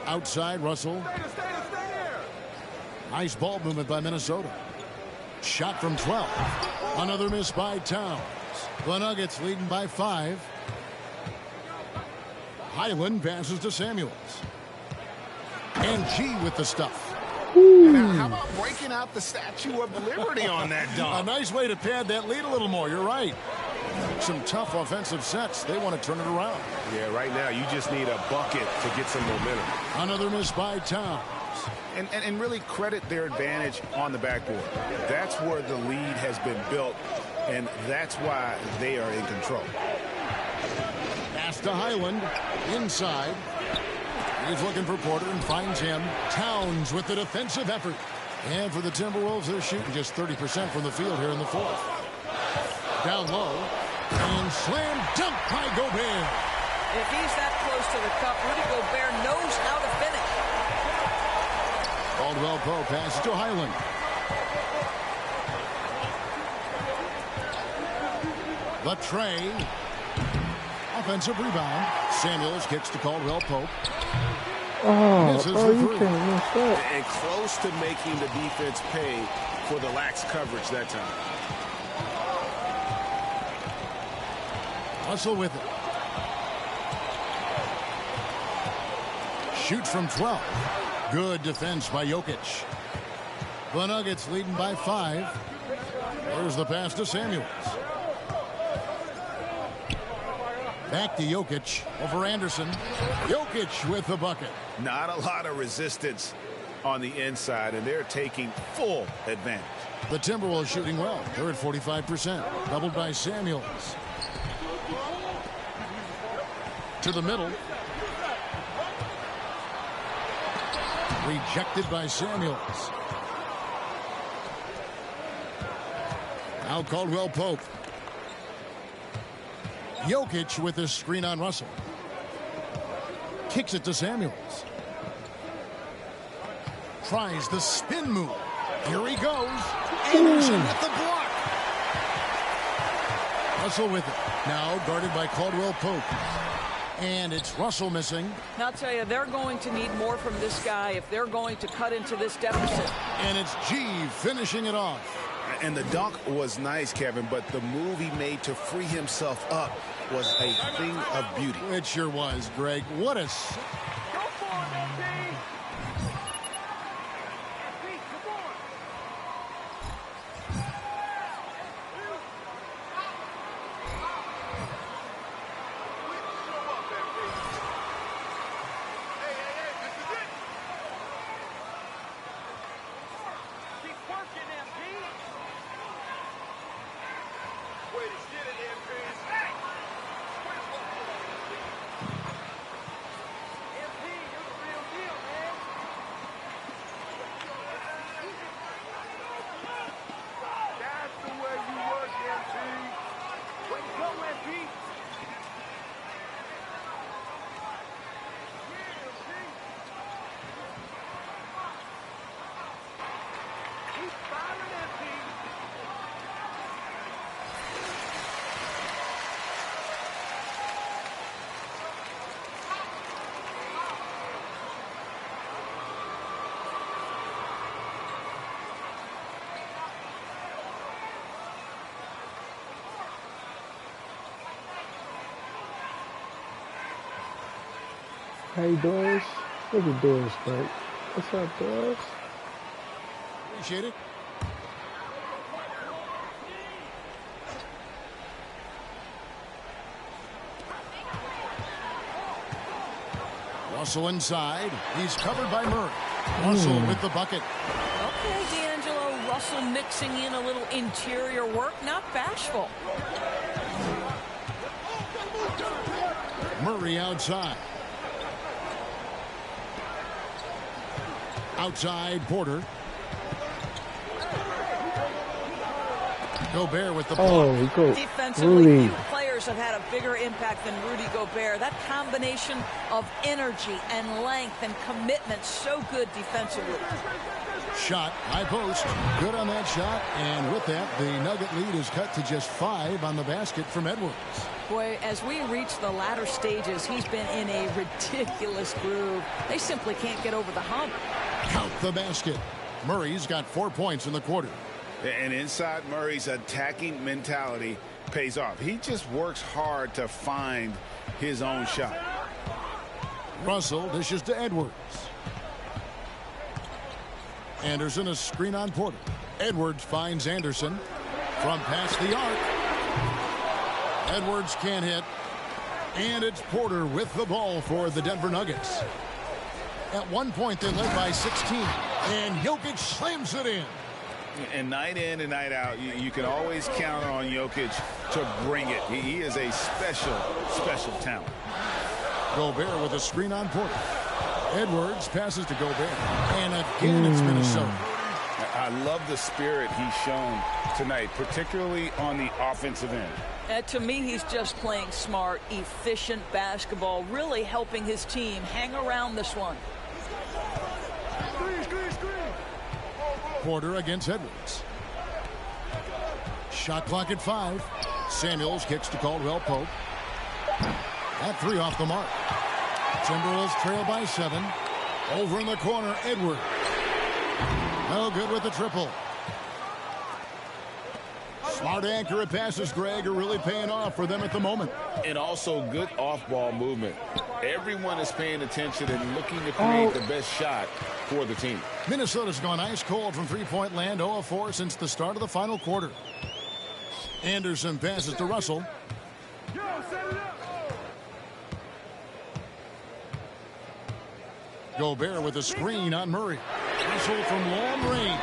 Outside, Russell. Nice ball movement by Minnesota. Shot from 12. Another miss by Towns. The Nuggets leading by 5. Highland passes to Samuels. And G with the stuff. Now, how about breaking out the Statue of Liberty on that dunk? A nice way to pad that lead a little more. You're right. Some tough offensive sets. They want to turn it around. Yeah, right now you just need a bucket to get some momentum. Another miss by Towns. And really credit their advantage on the backboard. That's where the lead has been built, and that's why they are in control. Pass to Highland. Inside. He's looking for Porter and finds him. Towns with the defensive effort. And for the Timberwolves, they're shooting just 30% from the field here in the fourth. Down low. And slam dunk by Gobert. If he's that close to the cup, Rudy Gobert knows how to finish. Caldwell Pope passes to Highland. The tray. Offensive rebound. Samuels kicks to Caldwell Pope. You can't miss that. And close to making the defense pay for the lax coverage that time. Russell with it. Shoots from 12. Good defense by Jokic. The Nuggets leading by 5. There's the pass to Samuels. Back to Jokic over Anderson. Jokic with the bucket. Not a lot of resistance on the inside, and they're taking full advantage. The Timberwolves shooting well. They're at 45%. Doubled by Samuels. To the middle. Rejected by Samuels. Now Caldwell Pope. Jokic with a screen on Russell. Kicks it to Samuels. Tries the spin move. Here he goes. Anderson with the block. Russell with it. Now guarded by Caldwell Pope. And it's Russell missing. Now, I'll tell you, they're going to need more from this guy if they're going to cut into this deficit. And it's G finishing it off. And the dunk was nice, Kevin, but the move he made to free himself up was a thing of beauty. It sure was, Greg. What a... Hey, Doris. Look at Doris, mate. What's up, Doris? Appreciate it. Russell inside. He's covered by Murray. Russell with the bucket. Okay, D'Angelo. Russell mixing in a little interior work. Not bashful. Murray outside. Outside, Porter. Gobert with the block. Oh, go. Defensively, Rudy. few players players have had a bigger impact than Rudy Gobert. That combination of energy and length and commitment, so good defensively. Shot, high post, good on that shot, and with that, the Nugget lead is cut to just 5 on the basket from Edwards. Boy, as we reach the latter stages, he's been in a ridiculous groove. They simply can't get over the hump. Count the basket. Murray's got 4 points in the quarter. And inside Murray's attacking mentality pays off. He just works hard to find his own shot. Russell dishes to Edwards. Anderson a screen on Porter. Edwards finds Anderson from past the arc. Edwards can't hit. And it's Porter with the ball for the Denver Nuggets. At one point, they led by 16. And Jokic slams it in. And night in and night out, you can always count on Jokic to bring it. He is a special, special talent. Gobert with a screen on Porter. Edwards passes to Gobert. And again, it's Minnesota. I love the spirit he's shown tonight, particularly on the offensive end. To me, he's just playing smart, efficient basketball, really helping his team hang around this one. Porter against Edwards. Shot clock at 5. Samuels kicks to Caldwell Pope. That 3 off the mark. Timberwolves trail by 7. Over in the corner, Edwards. No good with the triple. Smart, accurate passes, Greg, are really paying off for them at the moment. And also good off-ball movement. Everyone is paying attention and looking to create the best shot for the team. Minnesota's gone ice cold from three-point land, 0 of 4 since the start of the final quarter. Anderson passes to Russell. Gobert with a screen on Murray. Russell from long range.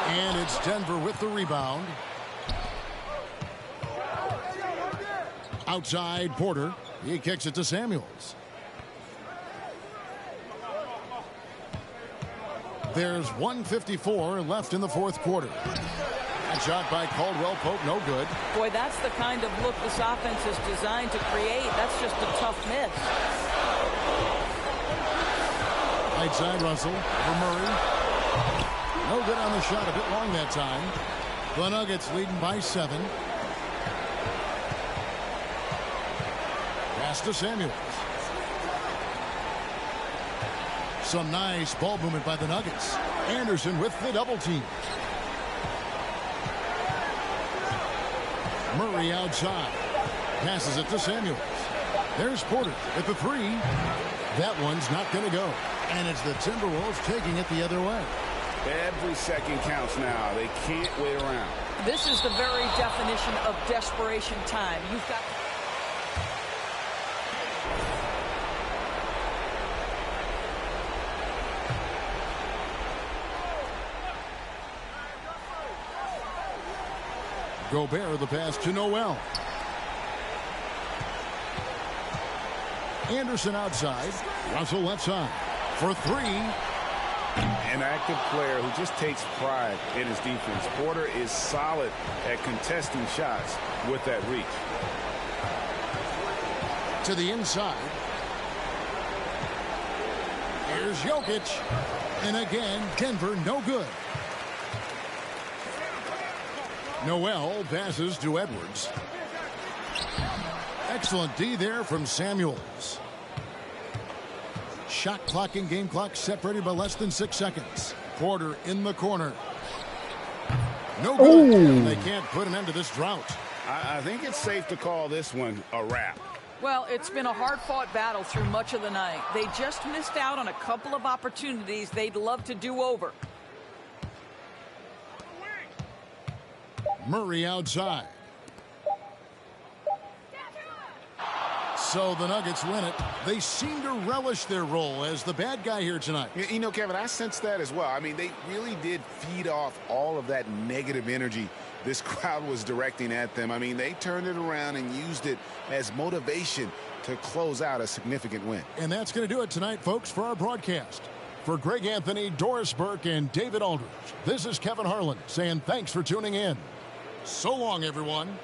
And it's Denver with the rebound. Outside Porter. He kicks it to Samuels. There's 1:54 left in the fourth quarter. That shot by Caldwell Pope, no good. Boy, that's the kind of look this offense is designed to create. That's just a tough miss. Right side Russell for Murray. No good on the shot, a bit long that time. The Nuggets leading by 7. Pass to Samuels. Some nice ball movement by the Nuggets. Anderson with the double team. Murray outside. Passes it to Samuels. There's Porter at the 3. That one's not going to go. And it's the Timberwolves taking it the other way. Every second counts now. They can't wait around. This is the very definition of desperation time. You've got... Gobert the pass to Noel. Anderson outside. Russell left side for 3. An active player who just takes pride in his defense. Porter is solid at contesting shots with that reach. To the inside. Here's Jokic. And again, Denver no good. Noel passes to Edwards. Excellent D there from Samuels. Shot clock and game clock separated by less than 6 seconds. Porter in the corner. No good. And they can't put an end to this drought. I think it's safe to call this one a wrap. Well, it's been a hard-fought battle through much of the night. They just missed out on a couple of opportunities they'd love to do over. Murray outside. So the Nuggets win it. They seem to relish their role as the bad guy here tonight. You know, Kevin, I sense that as well. I mean, they really did feed off all of that negative energy this crowd was directing at them. I mean, they turned it around and used it as motivation to close out a significant win. And that's going to do it tonight, folks, for our broadcast. For Greg Anthony, Doris Burke, and David Aldridge, this is Kevin Harlan saying thanks for tuning in. So long, everyone.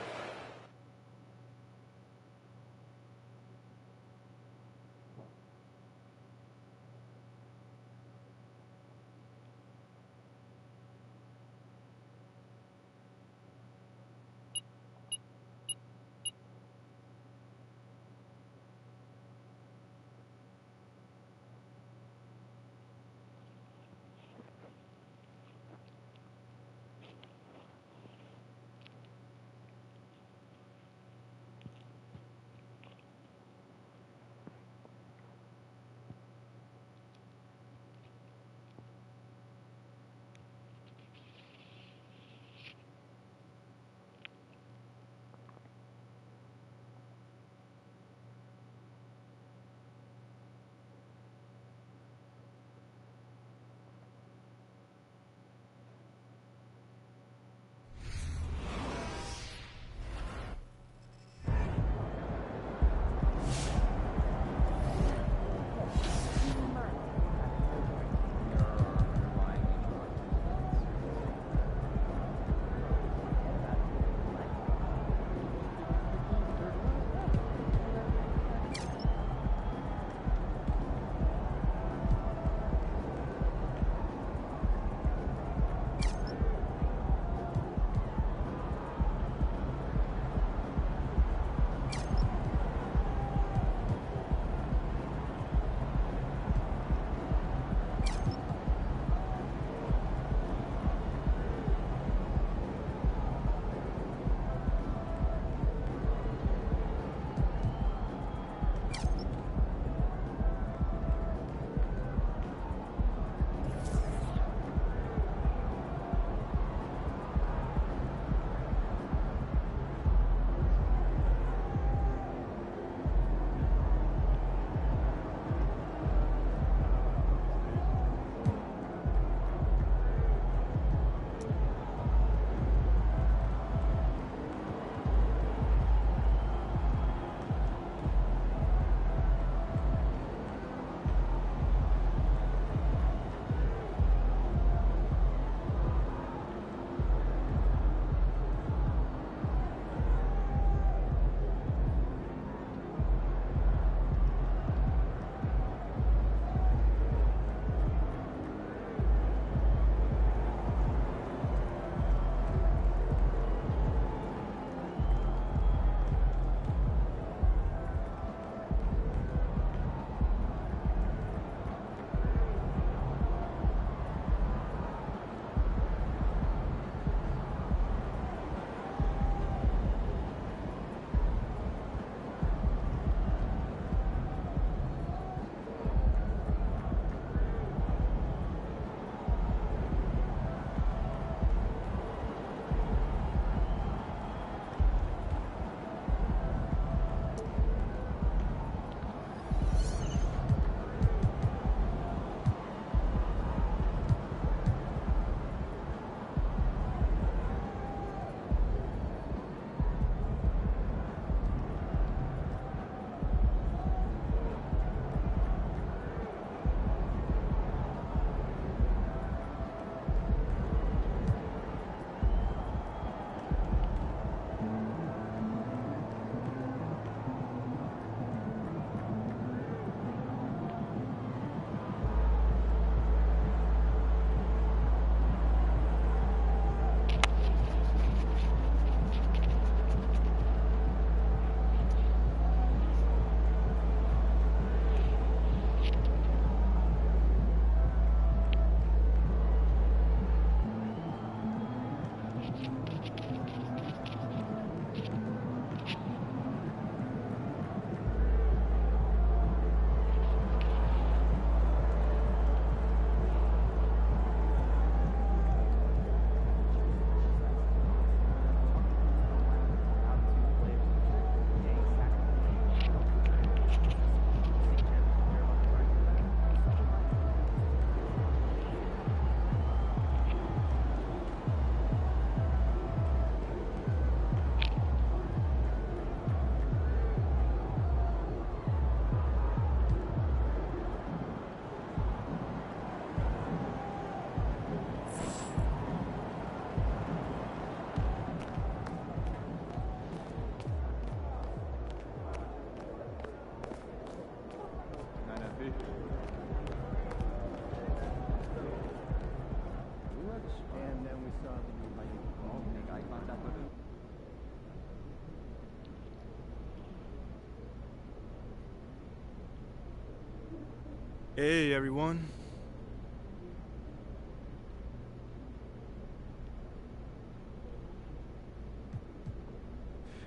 Hey, everyone.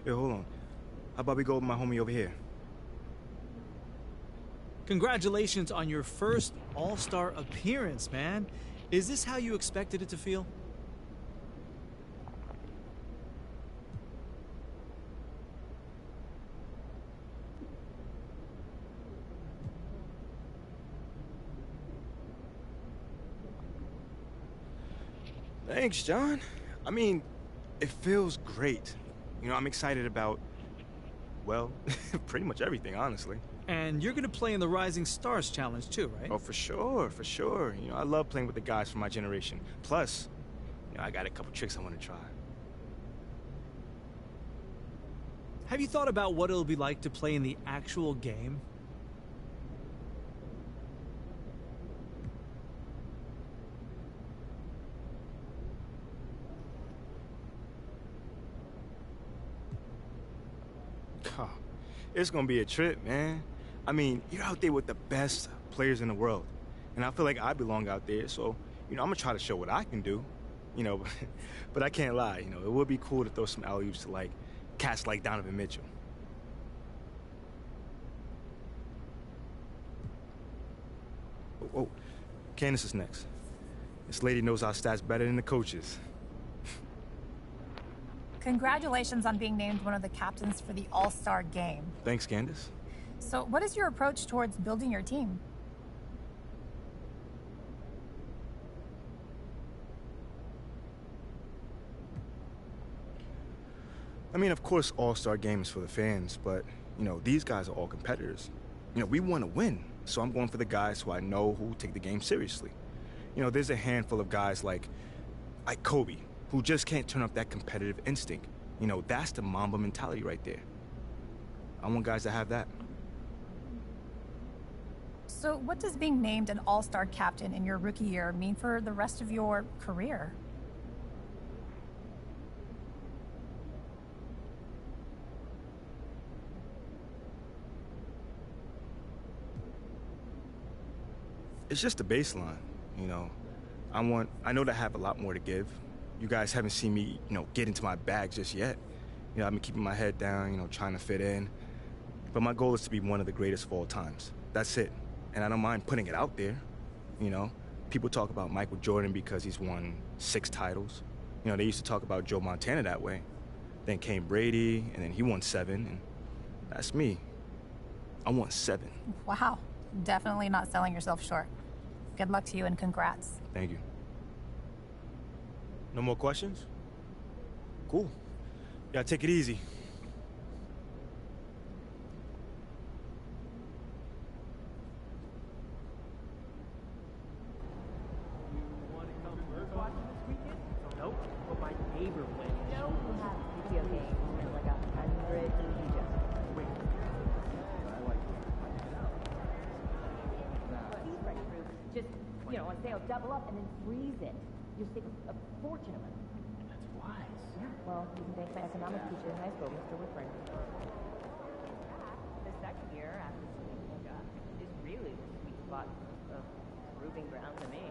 Hey, hold on. How about we go with my homie over here? Congratulations on your first All-Star appearance, man. Is this how you expected it to feel? Thanks, John. I mean, it feels great. You know, I'm excited about, well, pretty much everything, honestly. And you're gonna play in the Rising Stars Challenge too, right? Oh, for sure, for sure. You know, I love playing with the guys from my generation. Plus, you know, I got a couple tricks I want to try. Have you thought about what it'll be like to play in the actual game? Oh, it's gonna be a trip, man. I mean, you're out there with the best players in the world. And I feel like I belong out there, so, you know, I'm gonna try to show what I can do. You know, but I can't lie, you know, it would be cool to throw some alley-oops to, like, cats like Donovan Mitchell. Oh, Candace is next. This lady knows our stats better than the coaches. Congratulations on being named one of the captains for the All-Star game. Thanks, Candace. So what is your approach towards building your team? I mean, of course, All-Star game is for the fans, but, you know, these guys are all competitors. You know, we want to win, so I'm going for the guys who I know who take the game seriously. You know, there's a handful of guys like Kobe, who just can't turn up that competitive instinct. You know, that's the Mamba mentality right there. I want guys to have that. So what does being named an All-Star captain in your rookie year mean for the rest of your career? It's just the baseline, you know. I know that I have a lot more to give. You guys haven't seen me, you know, get into my bag just yet. You know, I've been keeping my head down, you know, trying to fit in. But my goal is to be one of the greatest of all times. That's it. And I don't mind putting it out there, you know. People talk about Michael Jordan because he's won 6 titles. You know, they used to talk about Joe Montana that way. Then came Brady, and then he won 7, and that's me. I want 7. Wow, definitely not selling yourself short. Good luck to you and congrats. Thank you. No more questions? Cool. Yeah, take it easy. Nope, but my neighbor went. No, we have video games and like 100 TV shows. Wait. I like Speed right through. Just, you know, on sale, double up and then freeze it. You'll save a fortune of money. That's wise. Yeah, well, you can thank my economics teacher in high school, Mr. Whitburn. The second year after school is really the sweet spot of proving ground to me.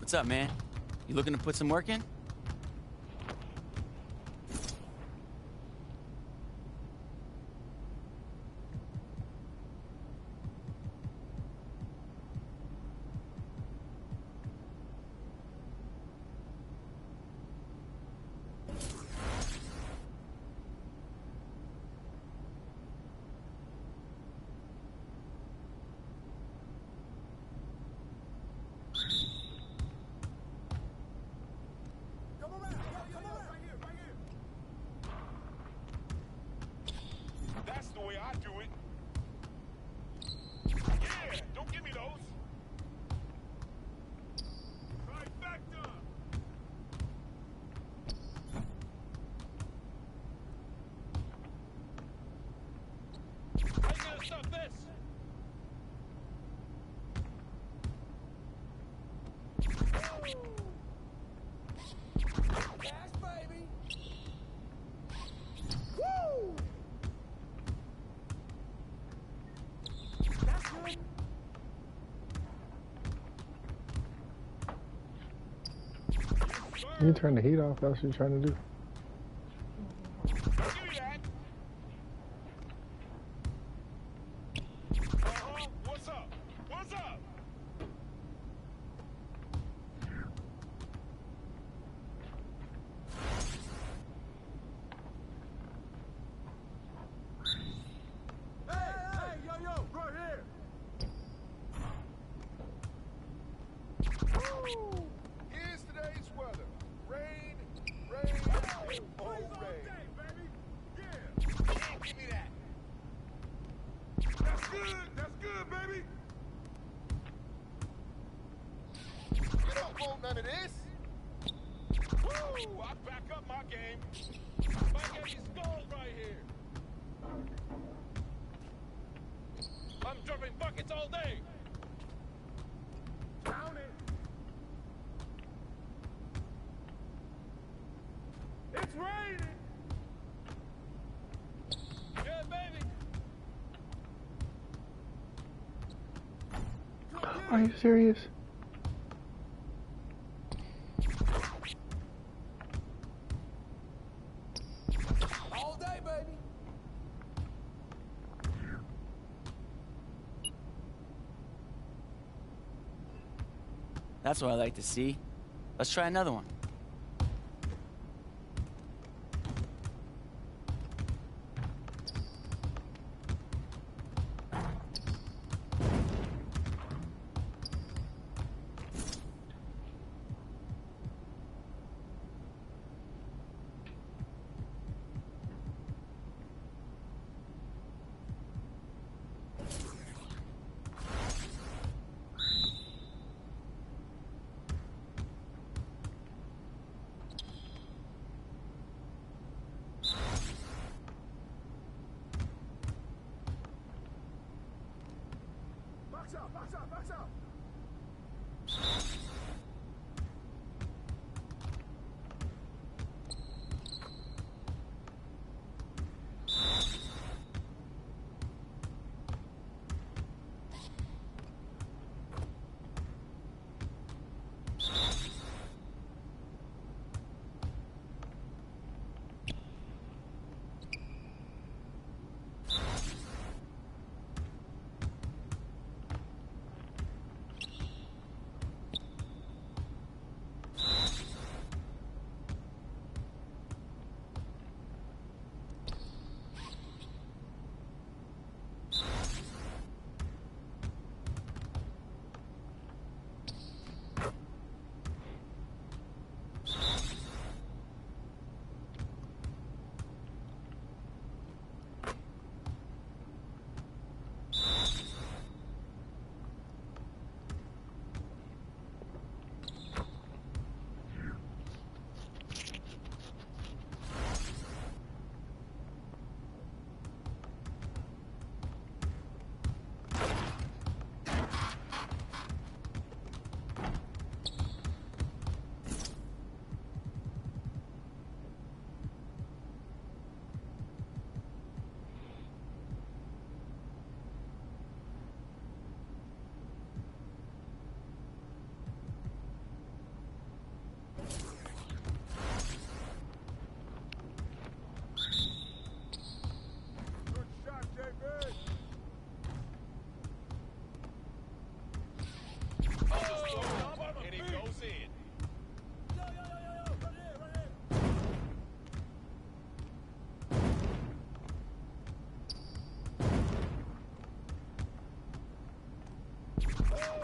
What's up, man? You looking to put some work in? That's the way I do it. Yeah, don't give me those. Trifecta. How you gonna stop this? Yes, baby. Woo! That's good. You turn the heat off. That's what you're trying to do. Give me that. What's up? What's up? Hey, yo, right here. Woo! Here's today's weather. Rain, all day, baby. Yeah. Give me that. That's good, baby. You don't want none of this. Woo! I back up my game. My game is gold right here. I'm dropping buckets all day. Count it. It's raining. Yeah, baby. Are you serious? All day, baby. That's what I like to see. Let's try another one. Box out.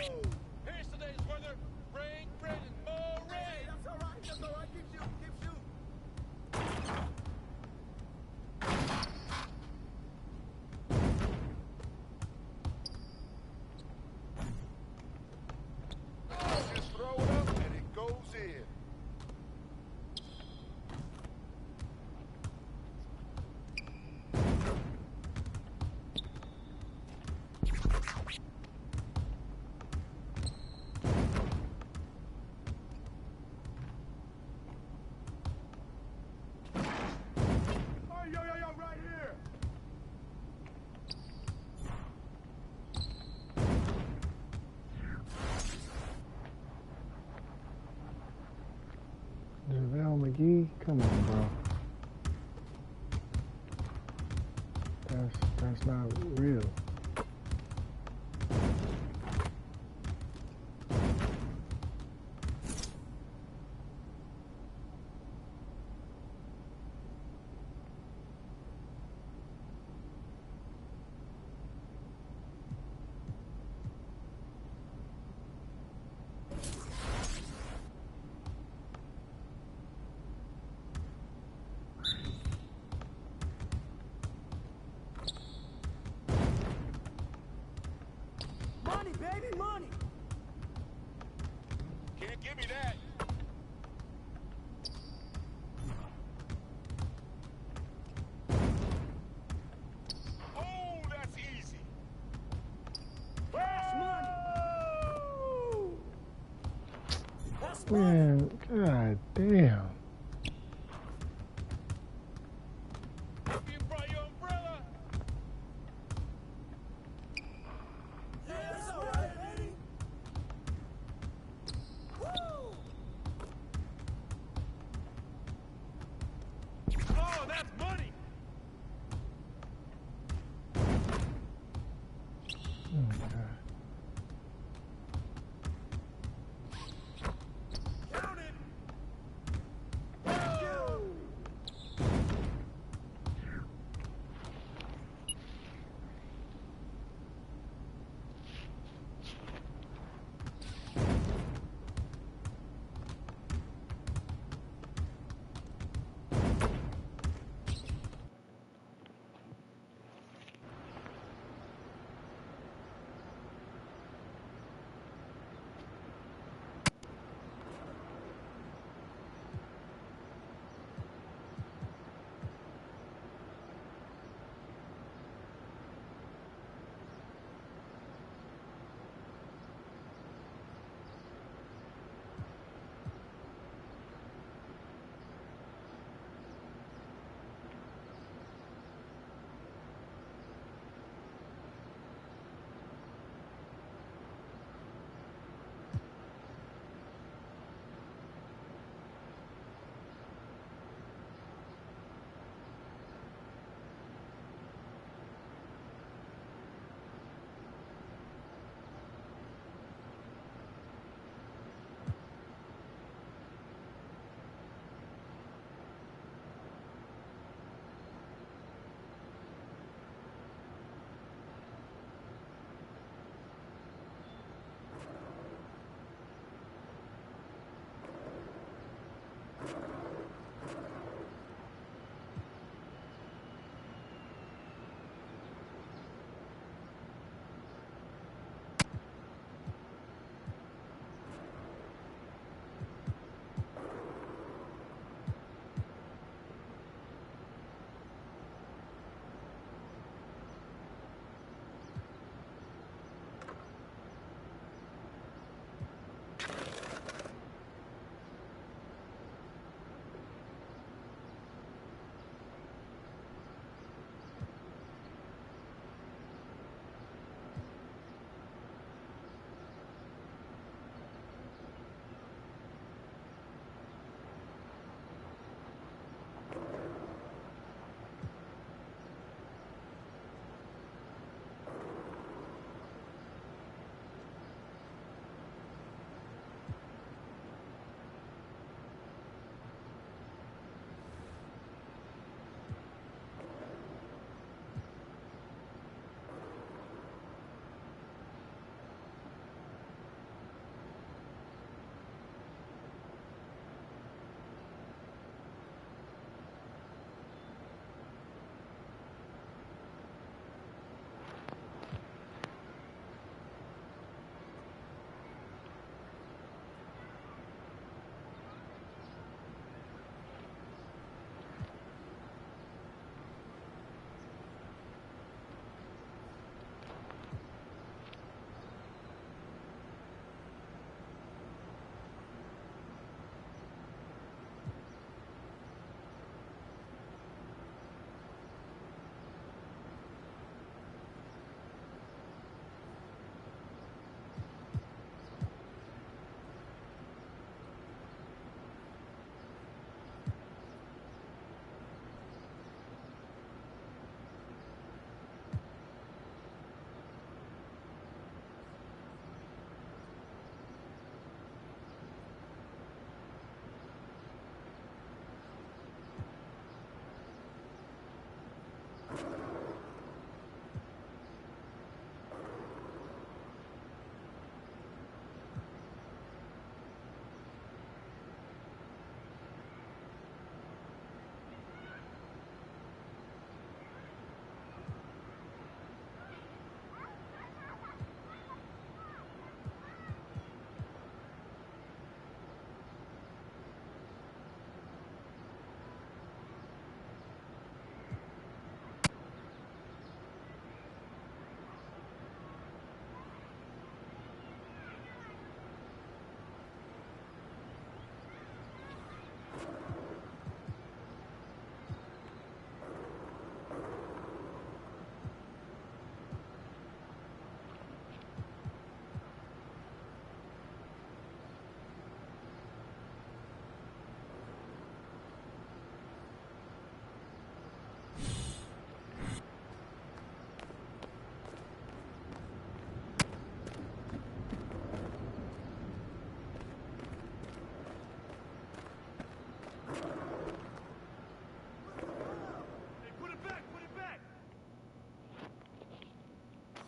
Here's today's weather. Rain, Brandon, more rain. That's all right. That's all right. Keep shooting. Keep shooting. Just throw it up and it goes in. Oh, yo, right here. JaVale McGee, come on, bro. That's not real. Money, baby, money. Can't give me that. Oh, that's easy. That's money. That's Man, god damn. You brought your umbrella. Yes, all right, baby. Woo! Oh, that's money. Oh my god. Count it.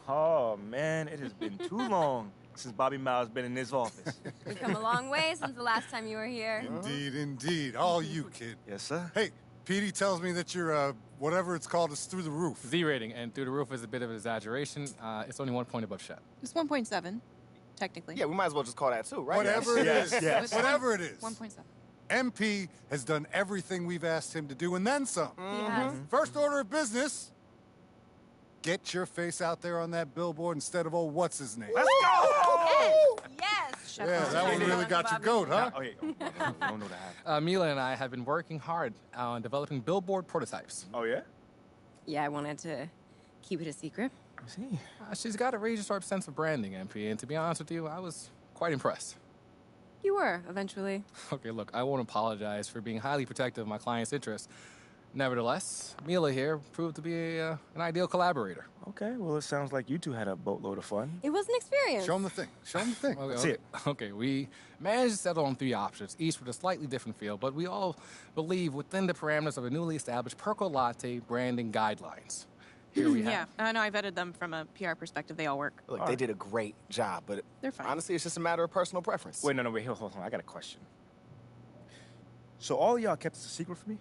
Oh, man, it has been too long since Bobby Miles been in this office. We've come a long way since the last time you were here. Indeed, indeed. All you, kid. Yes, sir. Hey, Petey tells me that your, whatever it's called is through the roof. Z rating, and through the roof is a bit of an exaggeration. It's only 1 point above Shep. It's 1.7, technically. Yeah, we might as well just call that 2, right? Whatever it is. Yes. Whatever it is. 1.7. MP has done everything we've asked him to do, and then some. Yes. First order of business, get your face out there on that billboard instead of old what's-his-name. Let's go! Yes. Yeah, that one really got your goat, huh? Oh, yeah. I don't know that. Mila and I have been working hard on developing billboard prototypes. Oh, yeah? Yeah, I wanted to keep it a secret. I see. She's got a razor-sharp sense of branding, MP, and to be honest with you, I was quite impressed. You were, eventually. Okay, look, I won't apologize for being highly protective of my client's interests. Nevertheless, Mila here proved to be an ideal collaborator. Okay, well, it sounds like you two had a boatload of fun. It was an experience. Show him the thing. Show him the thing. Okay, we managed to settle on 3 options, each with a slightly different feel, but we all believe within the parameters of a newly established Percolatte branding guidelines. Here we have. Yeah, no, I vetted them from a PR perspective. They all work. Look, they did a great job, but they're fine. Honestly, it's just a matter of personal preference. Wait, wait, hold on. I got a question. So all y'all kept this a secret from me?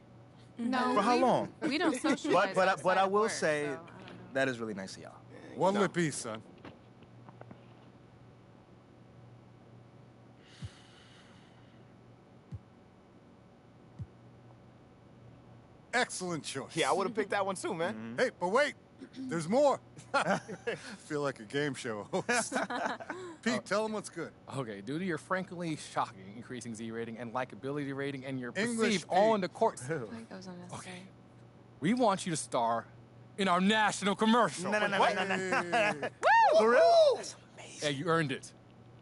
No. For how long? We don't socialize. But I will say, that is really nice of y'all. What'll it be, son? Excellent choice. Yeah, I would have picked that one too, man. Hey, but wait, there's more. Feel like a game show host. Pete, tell him what's good. Okay, due to your frankly shocking increasing Z rating and likability rating and your English perceived Pete. on the court, Okay. we want you to star in our national commercial. No. For real? Yeah, you earned it.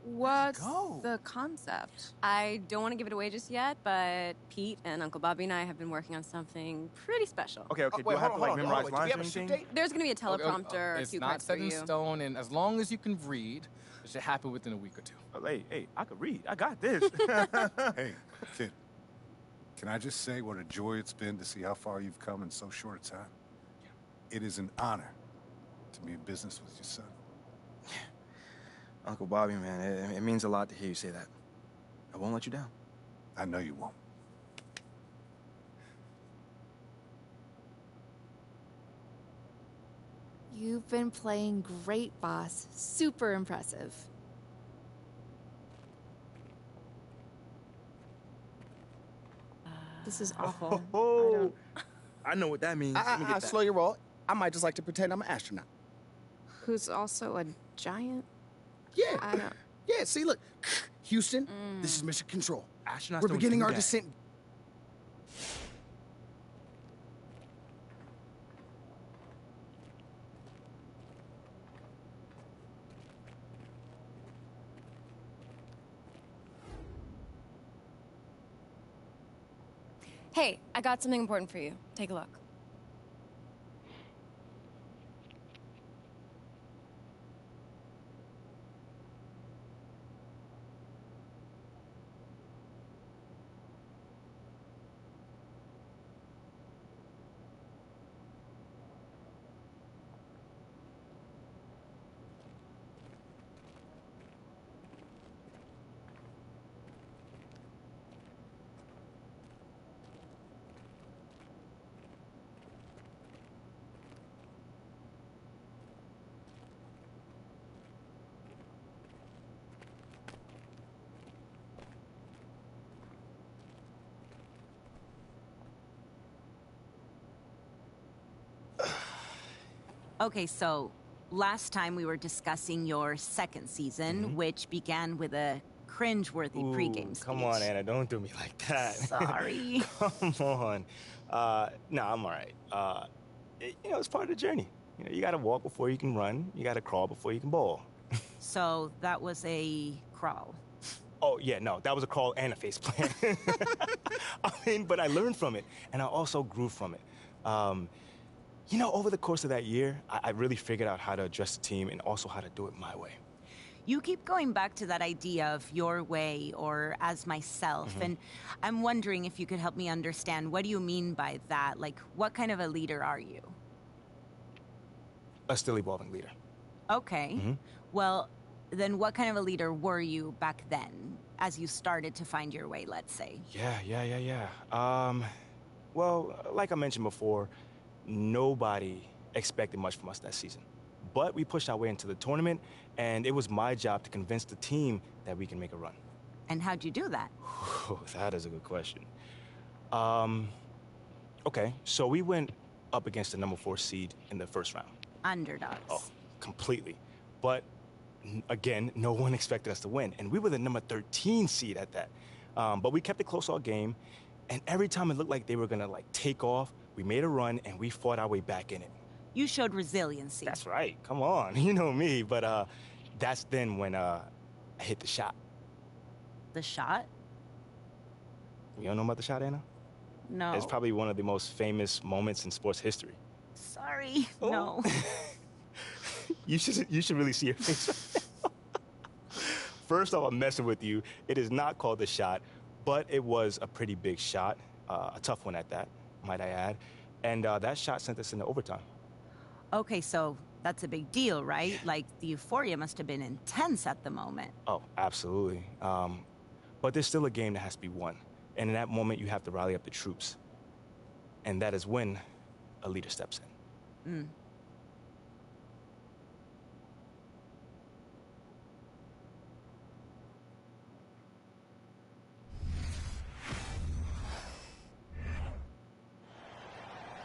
What's the concept? I don't want to give it away just yet, but Pete and Uncle Bobby and I have been working on something pretty special. Okay, do I have to memorize lines or anything? There's going to be a teleprompter, It's cue not cards for set in you. stone, and as long as you can read, it should happen within a week or 2. Oh, hey, I could read. I got this. Hey, kid, can I just say what a joy it's been to see how far you've come in so short a time? It is an honor to be in business with your son. Uncle Bobby, man, it means a lot to hear you say that. I won't let you down. I know you won't. You've been playing great, boss. Super impressive. This is awful. I know what that means. Let me get that. Slow your roll. I might just like to pretend I'm an astronaut. Who's also a giant? Yeah. I don't... Yeah, see, look. Houston, this is Mission Control. Astronauts We're don't beginning do our that. descent. Hey, I got something important for you. Take a look. Okay, so last time we were discussing your second season, which began with a cringeworthy pregame speech. Come on, Anna, don't do me like that. Sorry. Come on. No, I'm all right. It's part of the journey. You gotta walk before you can run. You gotta crawl before you can bowl. So that was a crawl. Oh, yeah, no, that was a crawl and a face plant. But I learned from it, and I also grew from it. Over the course of that year, I really figured out how to address the team and also how to do it my way. You keep going back to that idea of your way or as myself, and I'm wondering if you could help me understand, what do you mean by that? Like, what kind of a leader are you? A still evolving leader. Okay. Well, then what kind of a leader were you back then, as you started to find your way, let's say? Yeah. Well, like I mentioned before, nobody expected much from us that season. But we pushed our way into the tournament, and it was my job to convince the team that we can make a run. And how'd you do that? That is a good question. Okay, so we went up against the number 4 seed in the first round. Underdogs. Oh, completely. But again, no one expected us to win, and we were the number 13 seed at that. But we kept it close all game, and every time it looked like they were gonna like take off, we made a run and we fought our way back in it. You showed resiliency. That's right. Come on, you know me. But that's then when I hit the shot. The shot? You don't know about the shot, Anna? No. It's probably one of the most famous moments in sports history. Sorry. No. You should really see your face right now. First off, I'm messing with you. It is not called the shot, but it was a pretty big shot, a tough one at that, might I add. And that shot sent us into overtime. Okay, so that's a big deal, right? Like, the euphoria must have been intense at the moment. Oh, absolutely. But there's still a game that has to be won. And in that moment, you have to rally up the troops. And that is when a leader steps in.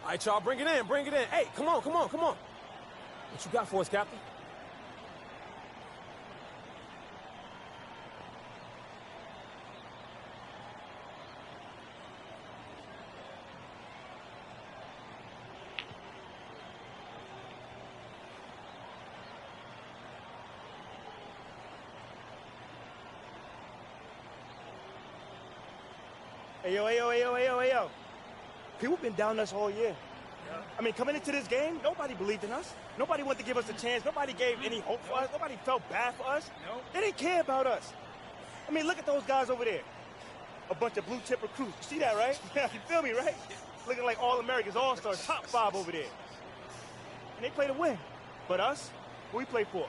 All right, y'all, bring it in, bring it in. Hey, come on. What you got for us, Captain? Hey, yo. People been down us all year. I mean, coming into this game, nobody believed in us. Nobody wanted to give us a chance. Nobody gave any hope for us. Nobody felt bad for us. They didn't care about us. I mean, look at those guys over there. A bunch of blue-chip recruits. You see that, right? You feel me, right? Looking like All-Americans, All-Stars, top 5 over there. And they play to win. But us, what we play for?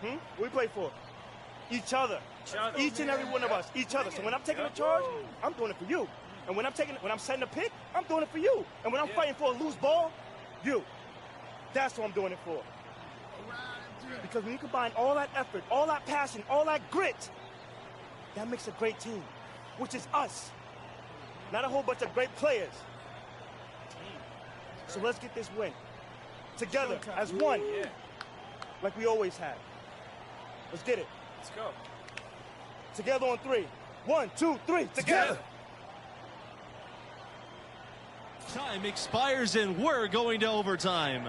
What we play for? Each other. Each and every one of us. Each other. So when I'm taking a charge, I'm doing it for you. And when I'm setting a pick, I'm doing it for you. And when I'm fighting for a loose ball, you. That's what I'm doing it for. Because when you combine all that effort, all that passion, all that grit, that makes a great team, which is us. Not a whole bunch of great players. So let's get this win. Together, as one. Like we always have. Let's get it. Let's go. Together on 3. 1, 2, 3. Together. Time expires and we're going to overtime.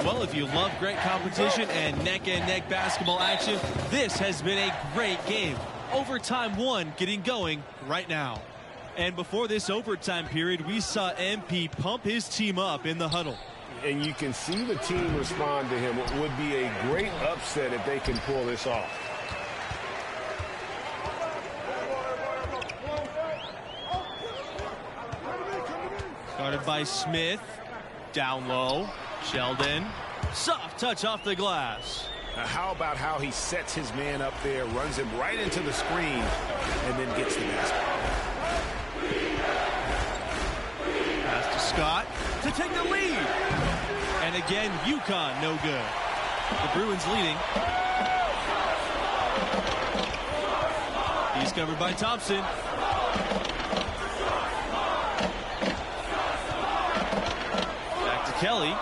Well, if you love great competition and neck-and-neck basketball action, this has been a great game. Overtime 1 getting going right now. And before this overtime period, we saw MP pump his team up in the huddle. And you can see the team respond to him. It would be a great upset if they can pull this off. Guarded by Smith. Down low. Sheldon. Soft touch off the glass. Now how about how he sets his man up there, runs him right into the screen, and then gets the basket. Pass to Scott to take the lead. And again, UConn no good. The Bruins leading. He's covered by Thompson. Back to Kelly.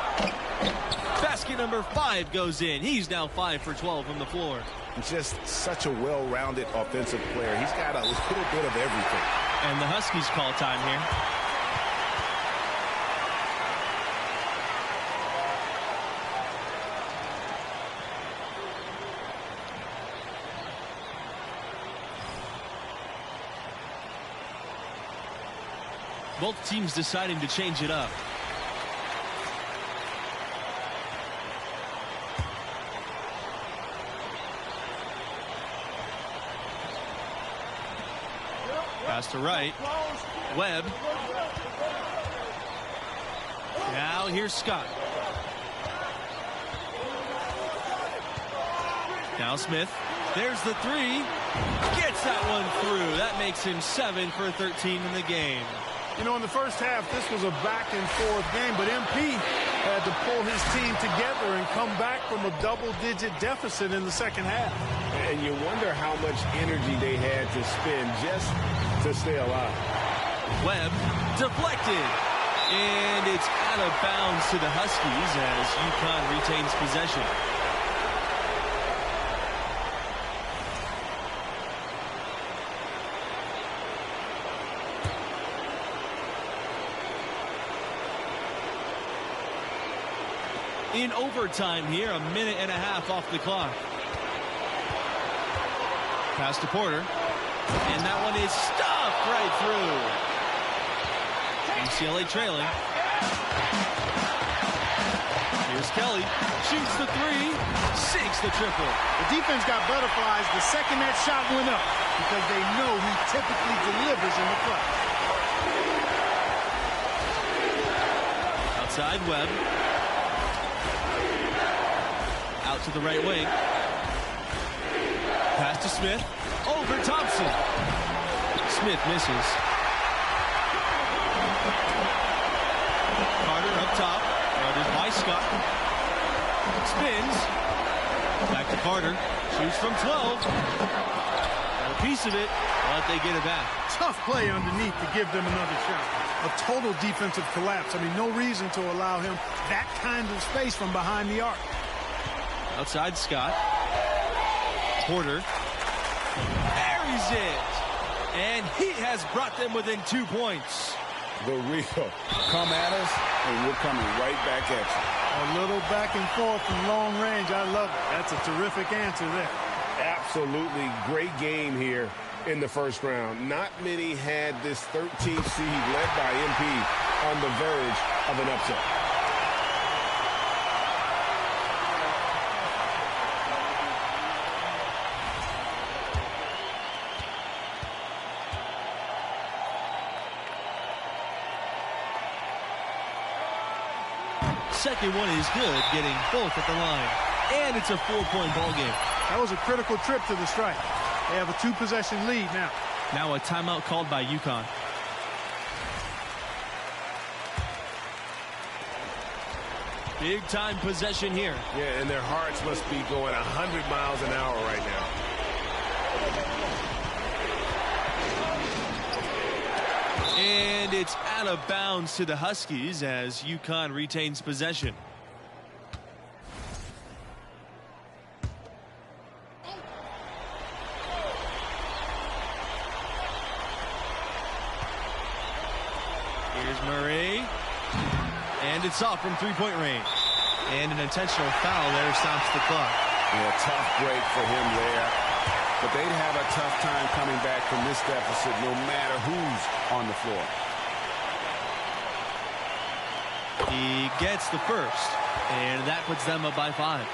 Basket number 5 goes in. He's now 5 for 12 from the floor. Just such a well-rounded offensive player. He's got a little bit of everything. And the Huskies call time here. Both teams deciding to change it up. Pass to right. Webb. Now here's Scott. Now Smith. There's the three. Gets that one through. That makes him 7 for 13 in the game. You know, in the first half, this was a back-and-forth game, but MP had to pull his team together and come back from a double-digit deficit in the second half. And you wonder how much energy they had to spend just to stay alive. Webb deflected. And it's out of bounds to the Huskies as UConn retains possession. In overtime here, a minute and a half off the clock. Pass to Porter. And that one is stuffed right through. UCLA trailing. Here's Kelly. Shoots the three. Sinks the triple. The defense got butterflies the second that shot went up because they know he typically delivers in the clutch. Outside Webb. Out to the right wing. Pass to Smith. Over Thompson. Smith misses. Carter up top. Guarded by Scott. Spins. Back to Carter. Shoots from 12. Got a piece of it, but they get it back. Tough play underneath to give them another shot. A total defensive collapse. I mean, no reason to allow him that kind of space from behind the arc. Outside Scott. Porter. Buries it. And he has brought them within 2 points. The real. Come at us, and we're coming right back at you. A little back and forth from long range. I love it. That's a terrific answer there. Absolutely great game here in the first round. Not many had this 13th seed led by MP on the verge of an upset. Second one is good, getting both at the line. And it's a 4-point ball game. That was a critical trip to the strike. They have a 2-possession lead now. Now a timeout called by UConn. Big time possession here. Yeah, and their hearts must be going 100 miles an hour right now. And it's out of bounds to the Huskies as UConn retains possession. Here's Murray. And it's off from 3-point range. And an intentional foul there stops the clock. Yeah, tough break for him there. But they'd have a tough time coming back from this deficit no matter who's on the floor. He gets the first, and that puts them up by 5.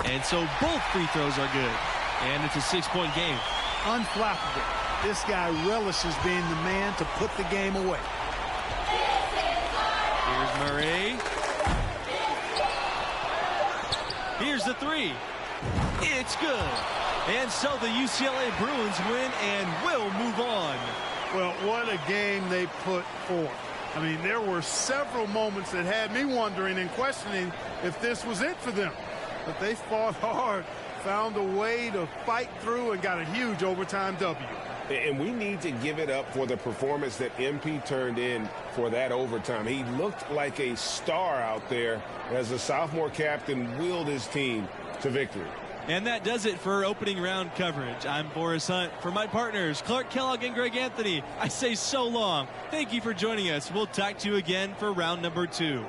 And so both free throws are good, and it's a 6-point game. Unflappable. This guy relishes being the man to put the game away. Here's Murray. Here's the three. It's good. And so the UCLA Bruins win and will move on. Well, what a game they put forth. I mean, there were several moments that had me wondering and questioning if this was it for them. But they fought hard, found a way to fight through, and got a huge overtime W. And we need to give it up for the performance that MP turned in for that overtime. He looked like a star out there as the sophomore captain willed his team to victory. And that does it for opening round coverage. I'm Boris Hunt. For my partners, Clark Kellogg and Greg Anthony, I say so long. Thank you for joining us. We'll talk to you again for round number 2.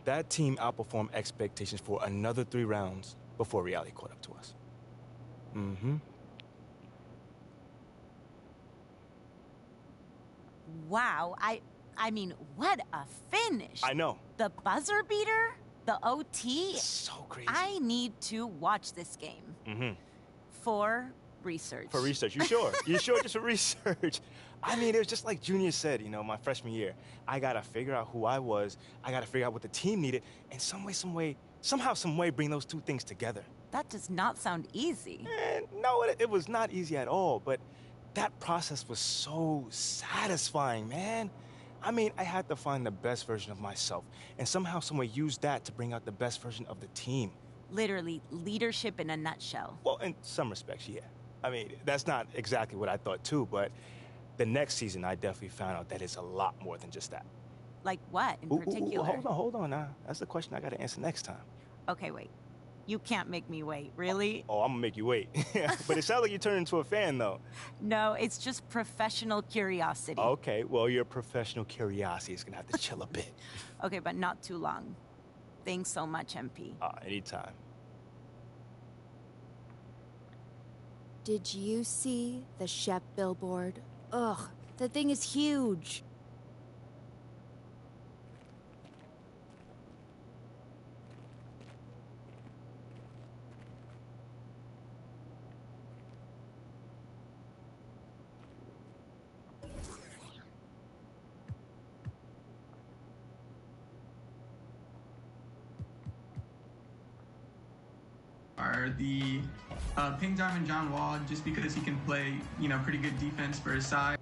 That team outperformed expectations for another 3 rounds before reality caught up to us. Mm-hmm. Wow, I mean, what a finish. I know. The buzzer beater? The OT? So crazy. I need to watch this game. Mm-hmm. For research. For research, you sure? You sure just for research? I mean, it was just like Junior said, you know, my freshman year. I gotta figure out who I was, I gotta figure out what the team needed, and somehow, some way bring those 2 things together. That does not sound easy. No, it was not easy at all, but that process was so satisfying, man. I mean, I had to find the best version of myself, and somehow, some way use that to bring out the best version of the team. Literally, leadership in a nutshell. Well, in some respects, yeah. I mean, that's not exactly what I thought, too, but the next season, I definitely found out that it's a lot more than just that. Like what, in particular? Hold on now. That's the question I gotta answer next time. Okay, wait. You can't make me wait, really? Oh, I'm gonna make you wait. But it sounds like you turned into a fan, though. No, it's just professional curiosity. Okay, well, your professional curiosity is gonna have to chill a bit. Okay, but not too long. Thanks so much, MP. Anytime. Did you see the Shep billboard? Ugh, the thing is huge. Are the Pink Diamond John Wall, just because he can play, pretty good defense for his size.